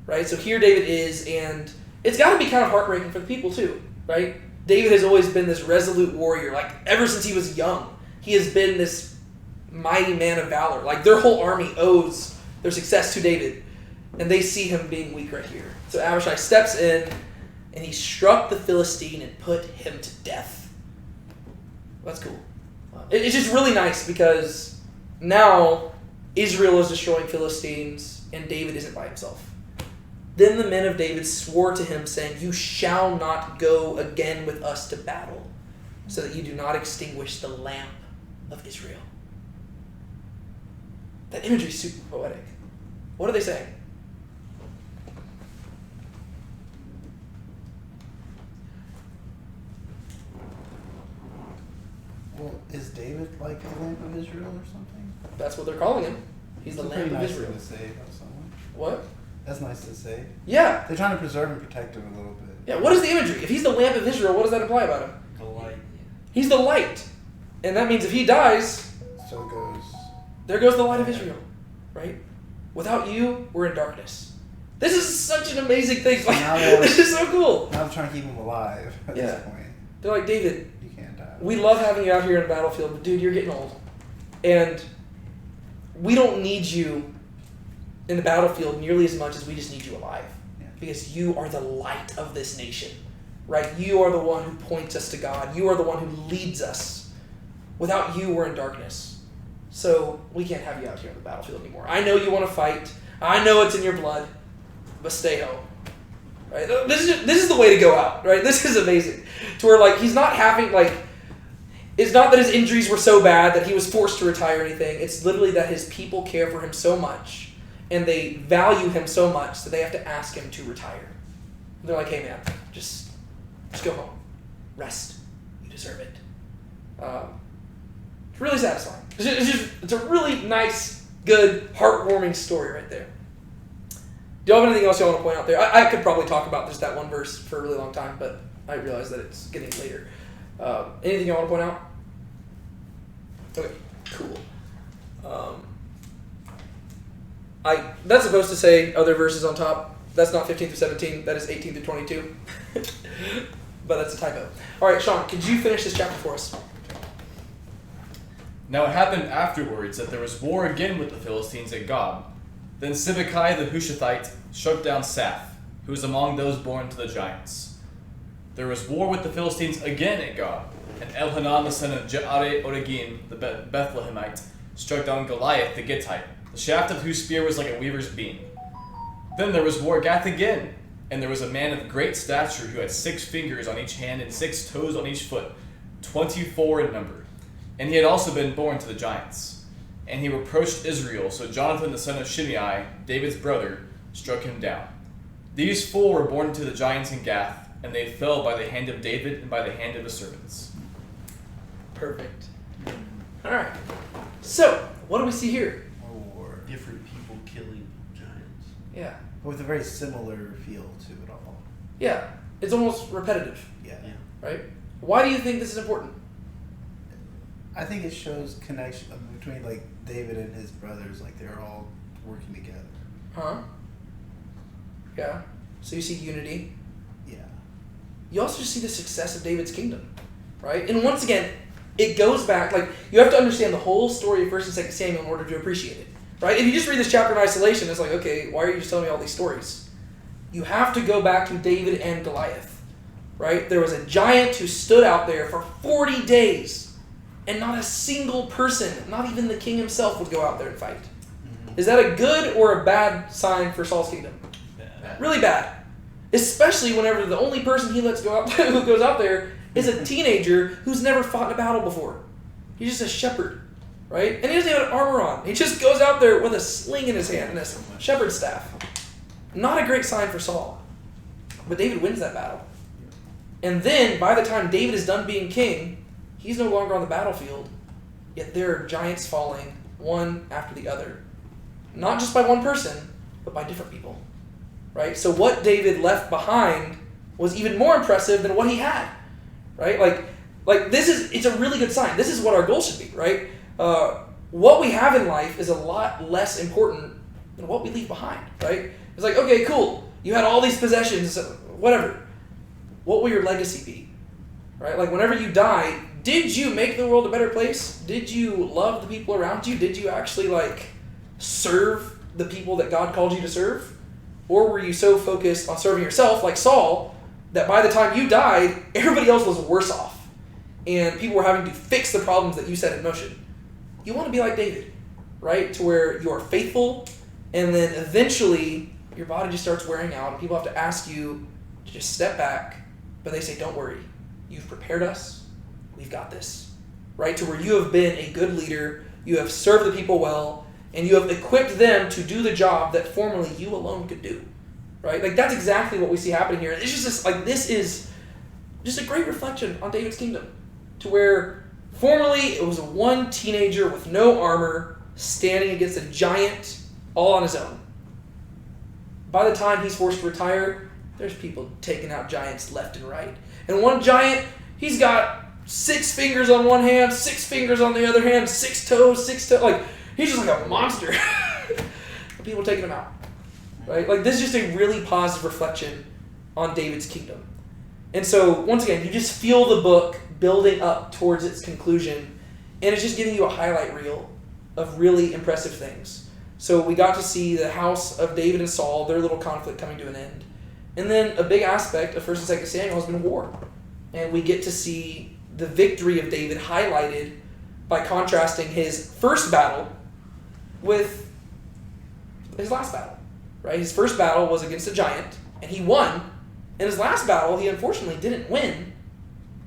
right? So here David is, and it's got to be kind of heartbreaking for the people too, right? David has always been this resolute warrior. Like, ever since he was young, he has been this mighty man of valor. Like, their whole army owes their success to David, and they see him being weak right here. So Abishai steps in, and he struck the Philistine and put him to death. That's cool. It's just really nice because now Israel is destroying Philistines, and David isn't by himself. Then the men of David swore to him, saying, "You shall not go again with us to battle, so that you do not extinguish the lamp of Israel." That imagery is super poetic. What are they saying? Well, is David like the lamp of Israel or something? That's what they're calling him. He's the It's a lamp pretty of nice Israel. thing to say about someone. What? That's nice to say. Yeah. They're trying to preserve and protect him a little bit. Yeah, what is the imagery? If he's the lamp of Israel, what does that imply about him? The light. He's the light. And that means if he dies, So goes. there goes the light of Israel, right? Without you, we're in darkness. This is such an amazing thing. Like, Now they're- this is so cool. Now I'm trying to keep him alive at Yeah. this point. They're like, David, You can't die. we love having you out here in the battlefield, but dude, you're getting old. And we don't need you in the battlefield nearly as much as we just need you alive. Yeah. Because you are the light of this nation, right? You are the one who points us to God. You are the one who leads us. Without you, we're in darkness. So we can't have you out here on the battlefield anymore. I know you want to fight. I know it's in your blood, but stay home. Right? This is the way to go out, right? This is amazing. To where, like, he's not having, like, it's not that his injuries were so bad that he was forced to retire or anything. It's literally that his people care for him so much and they value him so much that they have to ask him to retire. And they're like, hey man, just go home. Rest. You deserve it. It's really satisfying. It's a really nice, good, heartwarming story right there. Do y'all have anything else y'all want to point out there? I could probably talk about just that one verse for a really long time, but I realize that it's getting later. Anything y'all want to point out? Okay, cool. That's supposed to say other verses on top. That's not 15 through 17. That is 18 through 22. But that's a typo. All right, Sean, could you finish this chapter for us? Now it happened afterwards that there was war again with the Philistines at Gob. Then Sibbecai the Hushathite struck down Saph, who was among those born to the giants. There was war with the Philistines again at Gob, and Elhanan the son of Jaare-Oregim the Bethlehemite struck down Goliath the Gittite, the shaft of whose spear was like a weaver's beam. Then there was war at Gath again, and there was a man of great stature who had 6 fingers on each hand and 6 toes on each foot, 24 in number. And he had also been born to the giants. And he reproached Israel, so Jonathan the son of Shimei, David's brother, struck him down. These 4 were born to the giants in Gath, and they fell by the hand of David and by the hand of his servants. Perfect. All right. So, what do we see here? Or Different people killing giants. Yeah. with a very similar feel to it all. Yeah. It's almost repetitive, Yeah. right? Why do you think this is important? I think it shows connection between like David and his brothers, like they're all working together. Huh? Yeah. So you see unity. Yeah. You also just see the success of David's kingdom, right? And once again, it goes back, like, you have to understand the whole story of 1st and 2nd Samuel in order to appreciate it, right? If you just read this chapter in isolation, it's like, okay, why are you just telling me all these stories? You have to go back to David and Goliath, right? There was a giant who stood out there for 40 days, and not a single person, not even the king himself, would go out there and fight. Mm-hmm. Is that a good or a bad sign for Saul's kingdom? Bad. Really bad. Especially whenever the only person he lets go out who goes out there is a teenager who's never fought in a battle before. He's just a shepherd, right? And he doesn't have armor on. He just goes out there with a sling in his hand and a shepherd's staff. Not a great sign for Saul. But David wins that battle. And then, by the time David is done being king, he's no longer on the battlefield. Yet there are giants falling, one after the other. Not just by one person, but by different people. Right? So what David left behind was even more impressive than what he had. Right? Like it's a really good sign. This is what our goal should be, right? What we have in life is a lot less important than what we leave behind, right? It's like, okay, cool. You had all these possessions, whatever. What will your legacy be? Right? Like, whenever you die, did you make the world a better place? Did you love the people around you? Did you actually, like, serve the people that God called you to serve? Or were you so focused on serving yourself, like Saul, that by the time you died, everybody else was worse off? And people were having to fix the problems that you set in motion. You want to be like David, right? To where you are faithful, and then eventually your body just starts wearing out, and people have to ask you to just step back, but they say, don't worry. You've prepared us. We've got this. Right? To where you have been a good leader, you have served the people well, and you have equipped them to do the job that formerly you alone could do. Right? Like, that's exactly what we see happening here. It's just this, like, this is just a great reflection on David's kingdom. To where formerly it was one teenager with no armor standing against a giant all on his own. By the time he's forced to retire, there's people taking out giants left and right. And one giant, he's got 6 fingers on one hand, 6 fingers on the other hand, 6 toes. Like, he's just like a monster. People taking him out. Right? Like, this is just a really positive reflection on David's kingdom. And so, once again, you just feel the book building up towards its conclusion, and it's just giving you a highlight reel of really impressive things. So we got to see the house of David and Saul, their little conflict coming to an end. And then a big aspect of 1st and 2nd Samuel has been war. And we get to see the victory of David highlighted by contrasting his first battle with his last battle. Right? His first battle was against a giant, and he won. In his last battle, he unfortunately didn't win.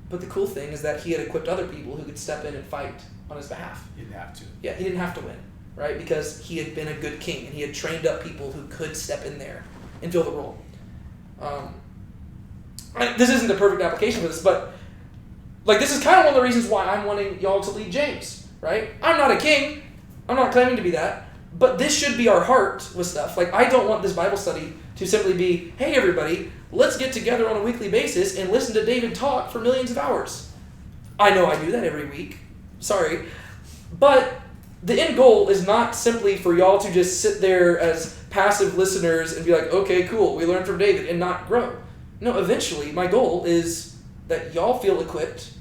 But the cool thing is that he had equipped other people who could step in and fight on his behalf. He didn't have to. Yeah, he didn't have to win, right? Because he had been a good king, and he had trained up people who could step in there and fill the role. This isn't the perfect application for this, but like, this is kind of one of the reasons why I'm wanting y'all to lead James, right? I'm not a king. I'm not claiming to be that. But this should be our heart with stuff. Like, I don't want this Bible study to simply be, hey, everybody, let's get together on a weekly basis and listen to David talk for millions of hours. I know I do that every week. Sorry. But the end goal is not simply for y'all to just sit there as passive listeners and be like, okay, cool, we learned from David, and not grow. No, eventually, my goal is that y'all feel equipped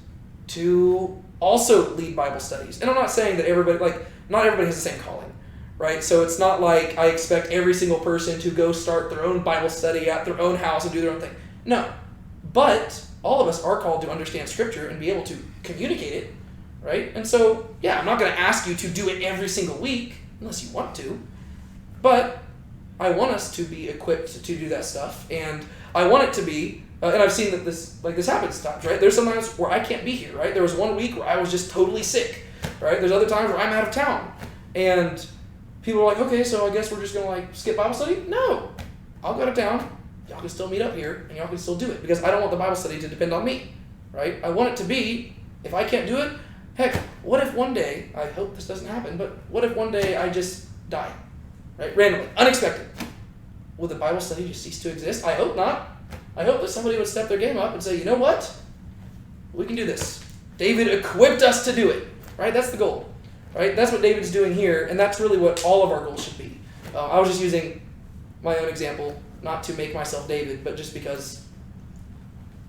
to also lead Bible studies. And I'm not saying that everybody, like, not everybody has the same calling, right? So it's not like I expect every single person to go start their own Bible study at their own house and do their own thing. No. But all of us are called to understand Scripture and be able to communicate it, right? And so, yeah, I'm not going to ask you to do it every single week, unless you want to. But I want us to be equipped to do that stuff. And I want it to be, and I've seen that this happens times, right? There's sometimes where I can't be here, right? There was one week where I was just totally sick, right? There's other times where I'm out of town. And people are like, okay, so I guess we're just going to, like, skip Bible study? No. I'll go to town. Y'all can still meet up here, and y'all can still do it. Because I don't want the Bible study to depend on me, right? I want it to be, if I can't do it, heck, what if one day, I hope this doesn't happen, but what if one day I just die, right? Randomly, unexpected. Will the Bible study just cease to exist? I hope not. I hope that somebody would step their game up and say, you know what? We can do this. David equipped us to do it, right? That's the goal, right? That's what David's doing here, and that's really what all of our goals should be. I was just using my own example, not to make myself David, but just because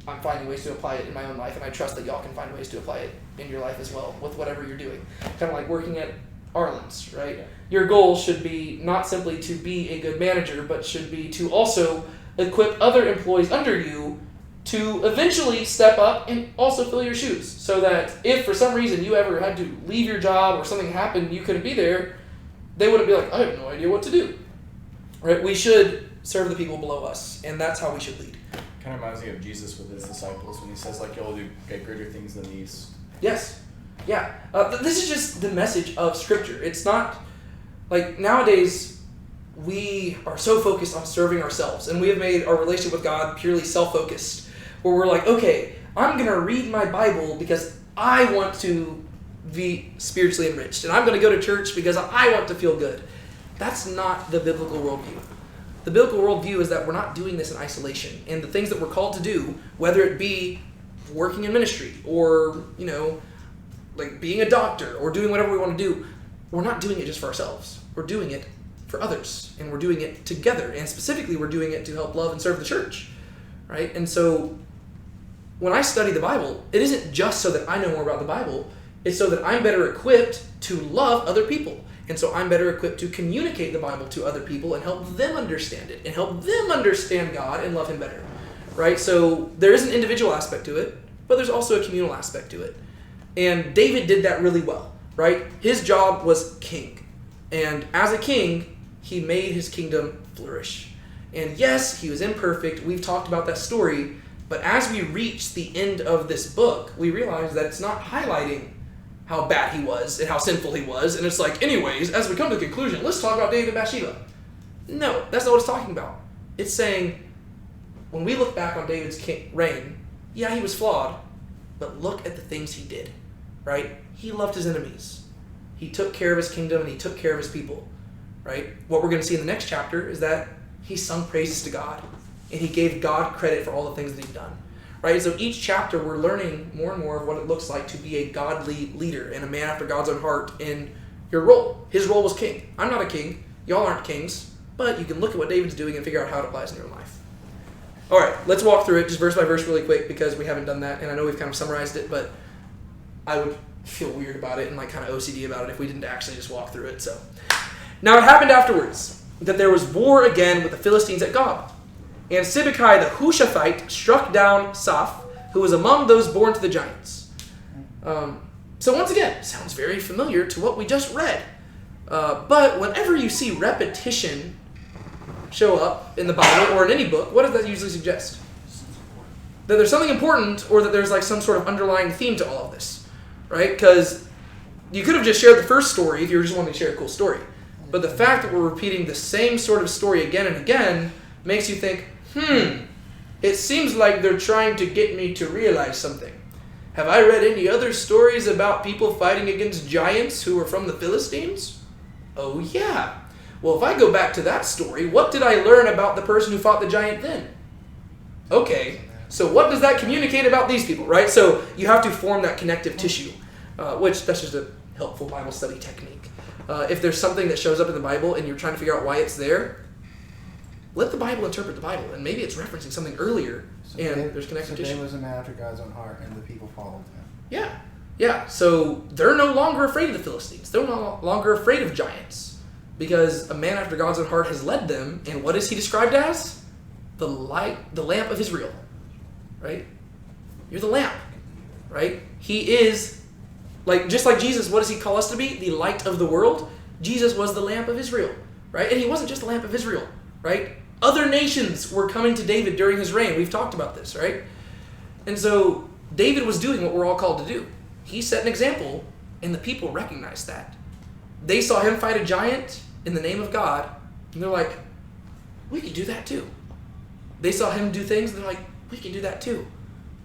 I'm finding ways to apply it in my own life, and I trust that y'all can find ways to apply it in your life as well with whatever you're doing. Kind of like working at Arlen's, right? Yeah. Your goal should be not simply to be a good manager, but should be to also equip other employees under you to eventually step up and also fill your shoes, so that if for some reason you ever had to leave your job or something happened and you couldn't be there, they wouldn't be like, I have no idea what to do. Right? We should serve the people below us, and that's how we should lead. Kind of reminds me of Jesus with his disciples when he says, like, you'll do greater things than these. Yes. Yeah. This is just the message of Scripture. It's not, like, nowadays we are so focused on serving ourselves, and we have made our relationship with God purely self-focused, where we're like, okay, I'm going to read my Bible because I want to be spiritually enriched, and I'm going to go to church because I want to feel good. That's not the biblical worldview. The biblical worldview is that we're not doing this in isolation, and the things that we're called to do, whether it be working in ministry or, you know, like being a doctor or doing whatever we want to do, we're not doing it just for ourselves. We're doing it for others, and we're doing it together, and specifically we're doing it to help love and serve the church, right? And so when I study the Bible, it isn't just so that I know more about the Bible, it's so that I'm better equipped to love other people. And so I'm better equipped to communicate the Bible to other people and help them understand it and help them understand God and love him better, right? So there is an individual aspect to it, but there's also a communal aspect to it. And David did that really well, right? His job was king. And as a king, he made his kingdom flourish. And yes, he was imperfect. We've talked about that story. But as we reach the end of this book, we realize that it's not highlighting how bad he was and how sinful he was. And it's like, anyways, as we come to the conclusion, let's talk about David and Bathsheba. No, that's not what it's talking about. It's saying, when we look back on David's reign, yeah, he was flawed, but look at the things he did, right? He loved his enemies. He took care of his kingdom and he took care of his people, right? What we're going to see in the next chapter is that he sung praises to God and he gave God credit for all the things that he'd done, right? So each chapter we're learning more and more of what it looks like to be a godly leader and a man after God's own heart in your role. His role was king. I'm not a king. Y'all aren't kings, but you can look at what David's doing and figure out how it applies in your life. All right, let's walk through it just verse by verse really quick because we haven't done that, and I know we've kind of summarized it, but I would feel weird about it and like kind of OCD about it if we didn't actually just walk through it. So, now it happened afterwards that there was war again with the Philistines at Gob, and Sibbecai the Hushathite struck down Saph, who was among those born to the giants. So once again, sounds very familiar to what we just read, but whenever you see repetition show up in the Bible or in any book, what does that usually suggest? That there's something important or that there's like some sort of underlying theme to all of this, right? Because you could have just shared the first story if you were just wanting to share a cool story. But the fact that we're repeating the same sort of story again and again makes you think, it seems like they're trying to get me to realize something. Have I read any other stories about people fighting against giants who were from the Philistines? Oh yeah. Well, if I go back to that story, what did I learn about the person who fought the giant then? Okay, so what does that communicate about these people, right? So you have to form that connective tissue, which that's just a helpful Bible study technique. If there's something that shows up in the Bible and you're trying to figure out why it's there, let the Bible interpret the Bible, and maybe it's referencing something earlier, and there's connective tissue. David was a man after God's own heart, and the people followed him. Yeah. So they're no longer afraid of the Philistines. They're no longer afraid of giants. Because a man after God's own heart has led them, and what is he described as? The light, the lamp of Israel, right? You're the lamp, right? He is, just like Jesus, what does he call us to be? The light of the world. Jesus was the lamp of Israel, right? And he wasn't just the lamp of Israel, right? Other nations were coming to David during his reign. We've talked about this, right? And so David was doing what we're all called to do. He set an example, and the people recognized that. They saw him fight a giant in the name of God, and they're like, we can do that too. They saw him do things, and they're like, we can do that too.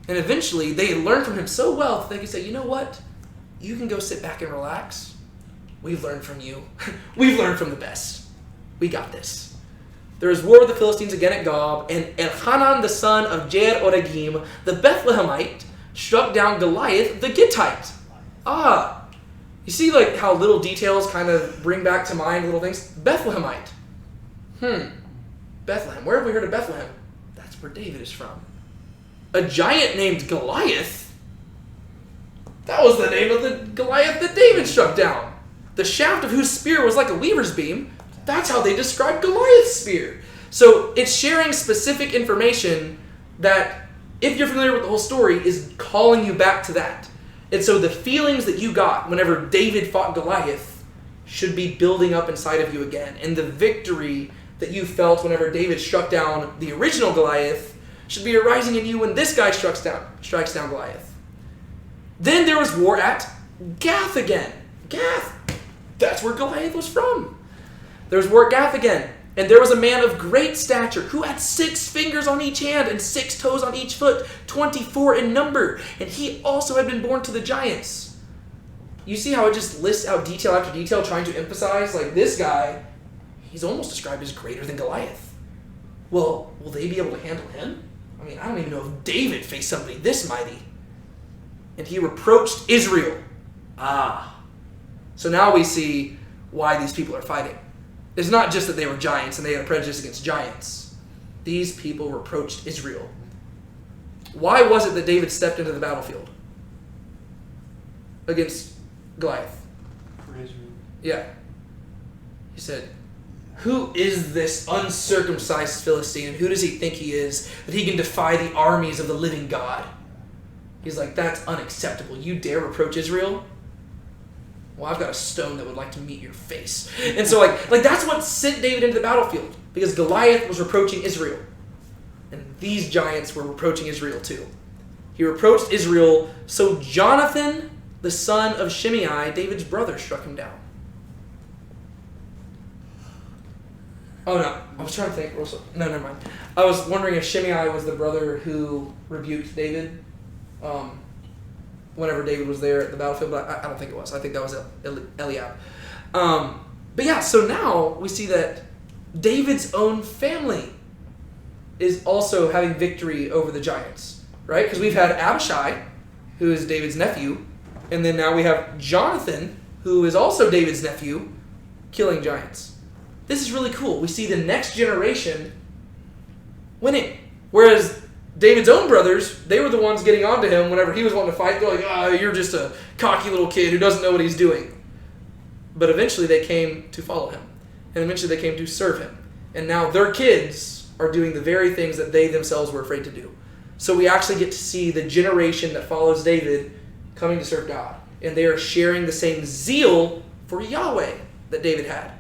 And eventually, they learned from him so well that they could say, you know what? You can go sit back and relax. We've learned from you. We've learned from the best. We got this. There was war with the Philistines again at Gob, and Elhanan, the son of Jair-Oregim, the Bethlehemite, struck down Goliath, the Gittite. You see how little details kind of bring back to mind little things? Bethlehemite. Bethlehem. Where have we heard of Bethlehem? That's where David is from. A giant named Goliath? That was the name of the Goliath that David struck down. The shaft of whose spear was like a weaver's beam. That's how they described Goliath's spear. So it's sharing specific information that, if you're familiar with the whole story, is calling you back to that. And so the feelings that you got whenever David fought Goliath should be building up inside of you again. And the victory that you felt whenever David struck down the original Goliath should be arising in you when this guy strikes down Goliath. Then there was war at Gath again. Gath. That's where Goliath was from. There was war at Gath again. And there was a man of great stature who had 6 fingers on each hand and 6 toes on each foot, 24 in number. And he also had been born to the giants. You see how it just lists out detail after detail, trying to emphasize, this guy, he's almost described as greater than Goliath. Well, will they be able to handle him? I mean, I don't even know if David faced somebody this mighty. And he reproached Israel. So now we see why these people are fighting. It's not just that they were giants and they had a prejudice against giants. These people reproached Israel. Why was it that David stepped into the battlefield against Goliath? For Israel. Yeah. He said, who is this uncircumcised Philistine, and who does he think he is, that he can defy the armies of the living God? He's like, that's unacceptable. You dare reproach Israel? Well, I've got a stone that would like to meet your face. And so like that's what sent David into the battlefield, because Goliath was reproaching Israel. And these giants were reproaching Israel too. He reproached Israel, so Jonathan, the son of Shimei, David's brother, struck him down. Oh no, I was trying to think. No, never mind. I was wondering if Shimei was the brother who rebuked David whenever David was there at the battlefield, but I don't think it was. I think that was Eliab. But yeah, so now we see that David's own family is also having victory over the giants, right? Because we've had Abishai, who is David's nephew, and then now we have Jonathan, who is also David's nephew, killing giants. This is really cool. We see the next generation winning. Whereas David's own brothers, they were the ones getting onto him whenever he was wanting to fight. They're like, oh, you're just a cocky little kid who doesn't know what he's doing. But eventually they came to follow him. And eventually they came to serve him. And now their kids are doing the very things that they themselves were afraid to do. So we actually get to see the generation that follows David coming to serve God. And they are sharing the same zeal for Yahweh that David had.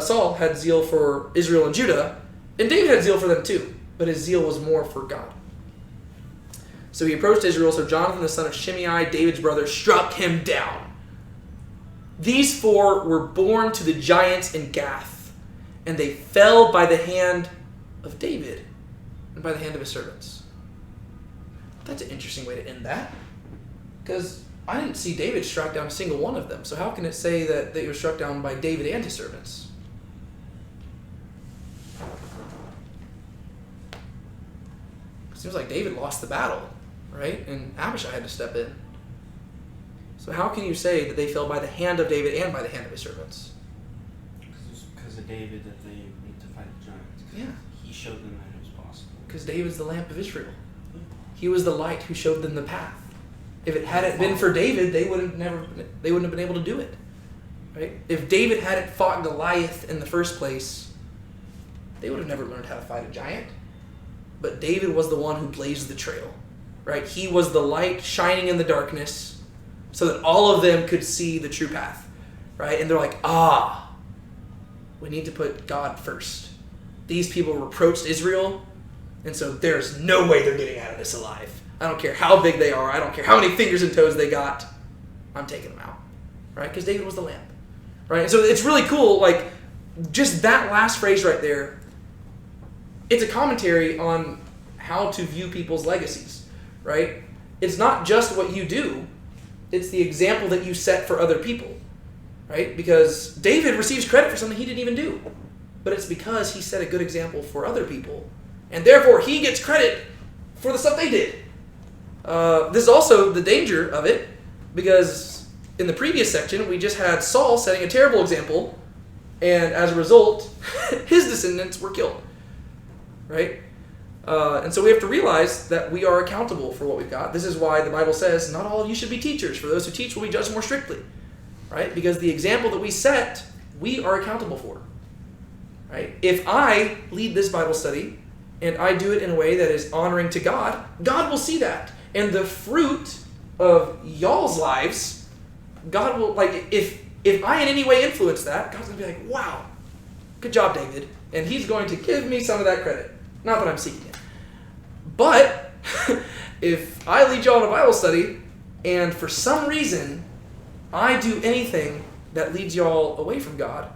Saul had zeal for Israel and Judah, and David had zeal for them too, but his zeal was more for God. So he approached Israel, so Jonathan, the son of Shimei, David's brother, struck him down. These four were born to the giants in Gath, and they fell by the hand of David and by the hand of his servants. That's an interesting way to end that, because I didn't see David strike down a single one of them. So how can it say that they were struck down by David and his servants? It seems like David lost the battle, right? And Abishai had to step in. So how can you say that they fell by the hand of David and by the hand of his servants? Because of David that they need to fight the giants. Yeah. He showed them that it was possible. Because David's the lamp of Israel. He was the light who showed them the path. If it hadn't been for David, they wouldn't have been able to do it. Right? If David hadn't fought Goliath in the first place, they would have never learned how to fight a giant. But David was the one who blazed the trail. Right? He was the light shining in the darkness so that all of them could see the true path. Right? And they're like, we need to put God first. These people reproached Israel, and so there's no way they're getting out of this alive. I don't care how big they are. I don't care how many fingers and toes they got. I'm taking them out. Right? Because David was the lamp. Right? And so it's really cool, like, just that last phrase right there, it's a commentary on how to view people's legacies. Right? It's not just what you do. It's the example that you set for other people. Right? Because David receives credit for something he didn't even do. But it's because he set a good example for other people. And therefore, he gets credit for the stuff they did. This is also the danger of it, because in the previous section, we just had Saul setting a terrible example, and as a result, his descendants were killed. Right? And so we have to realize that we are accountable for what we've got. This is why the Bible says, not all of you should be teachers. For those who teach will be judged more strictly. Right? Because the example that we set, we are accountable for. Right? If I lead this Bible study, and I do it in a way that is honoring to God, God will see that. And the fruit of y'all's lives, God will, like, if I in any way influence that, God's going to be like, wow, good job, David. And he's going to give me some of that credit. Not that I'm seeking it. But if I lead y'all in a Bible study, and for some reason, I do anything that leads y'all away from God,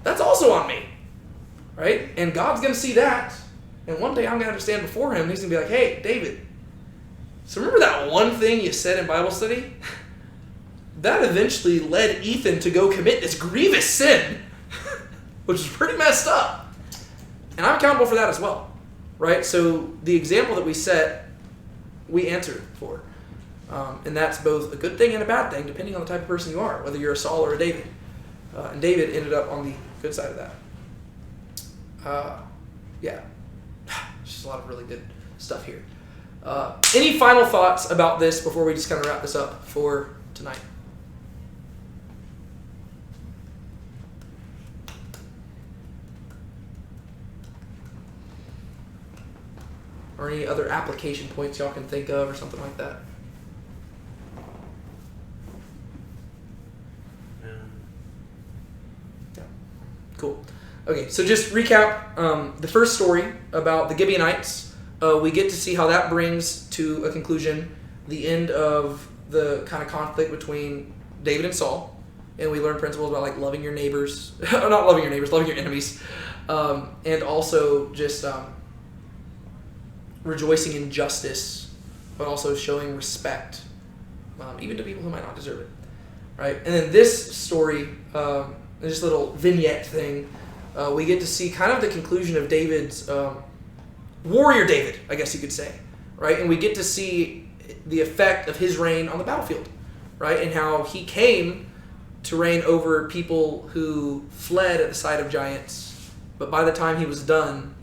that's also on me. Right? And God's going to see that. And one day I'm going to have to stand before him, and he's going to be like, hey, David, so remember that one thing you said in Bible study? That eventually led Ethan to go commit this grievous sin, which is pretty messed up. And I'm accountable for that as well. Right? So the example that we set, we answer for. And that's both a good thing and a bad thing, depending on the type of person you are, whether you're a Saul or a David. And David ended up on the good side of that. Yeah. Just a lot of really good stuff here. Any final thoughts about this before we just kind of wrap this up for tonight? Or any other application points y'all can think of or something like that? Yeah. Cool. Okay, so just recap the first story about the Gibeonites. We get to see how that brings to a conclusion the end of the kind of conflict between David and Saul. And we learn principles about like loving your neighbors, not loving your neighbors, loving your enemies. And also just rejoicing in justice, but also showing respect, even to people who might not deserve it. Right? And then this story, this little vignette thing, we get to see kind of the conclusion of David's warrior David, I guess you could say, right? And we get to see the effect of his reign on the battlefield, right? And how he came to reign over people who fled at the sight of giants, but by the time he was done,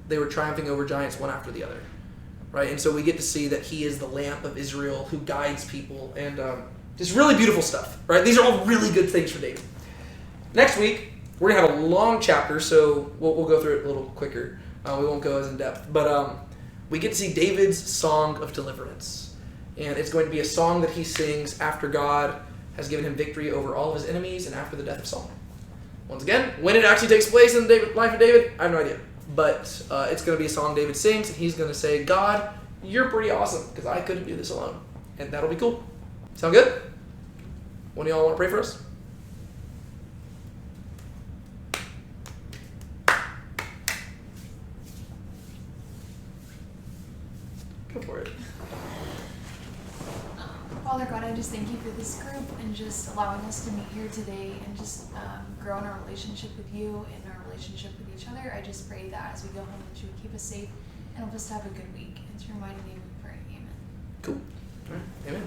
they were triumphing over giants one after the other, right? And so we get to see that he is the lamp of Israel who guides people, and just really beautiful stuff, right? These are all really good things for David. Next week, we're going to have a long chapter, so we'll go through it a little quicker. We won't go as in depth, but we get to see David's song of deliverance, and it's going to be a song that he sings after God has given him victory over all of his enemies and after the death of Saul. Once again, when it actually takes place in the life of David, I have no idea, but it's going to be a song David sings, and he's going to say, God, you're pretty awesome, because I couldn't do this alone, and that'll be cool. Sound good? One of y'all want to pray for us? Go for it. Father God, I just thank you for this group and just allowing us to meet here today and just grow in our relationship with you and our relationship with each other. I just pray that as we go home that you would keep us safe and help us to have a good week. In your mighty name we pray. Amen. Cool. All right. Amen.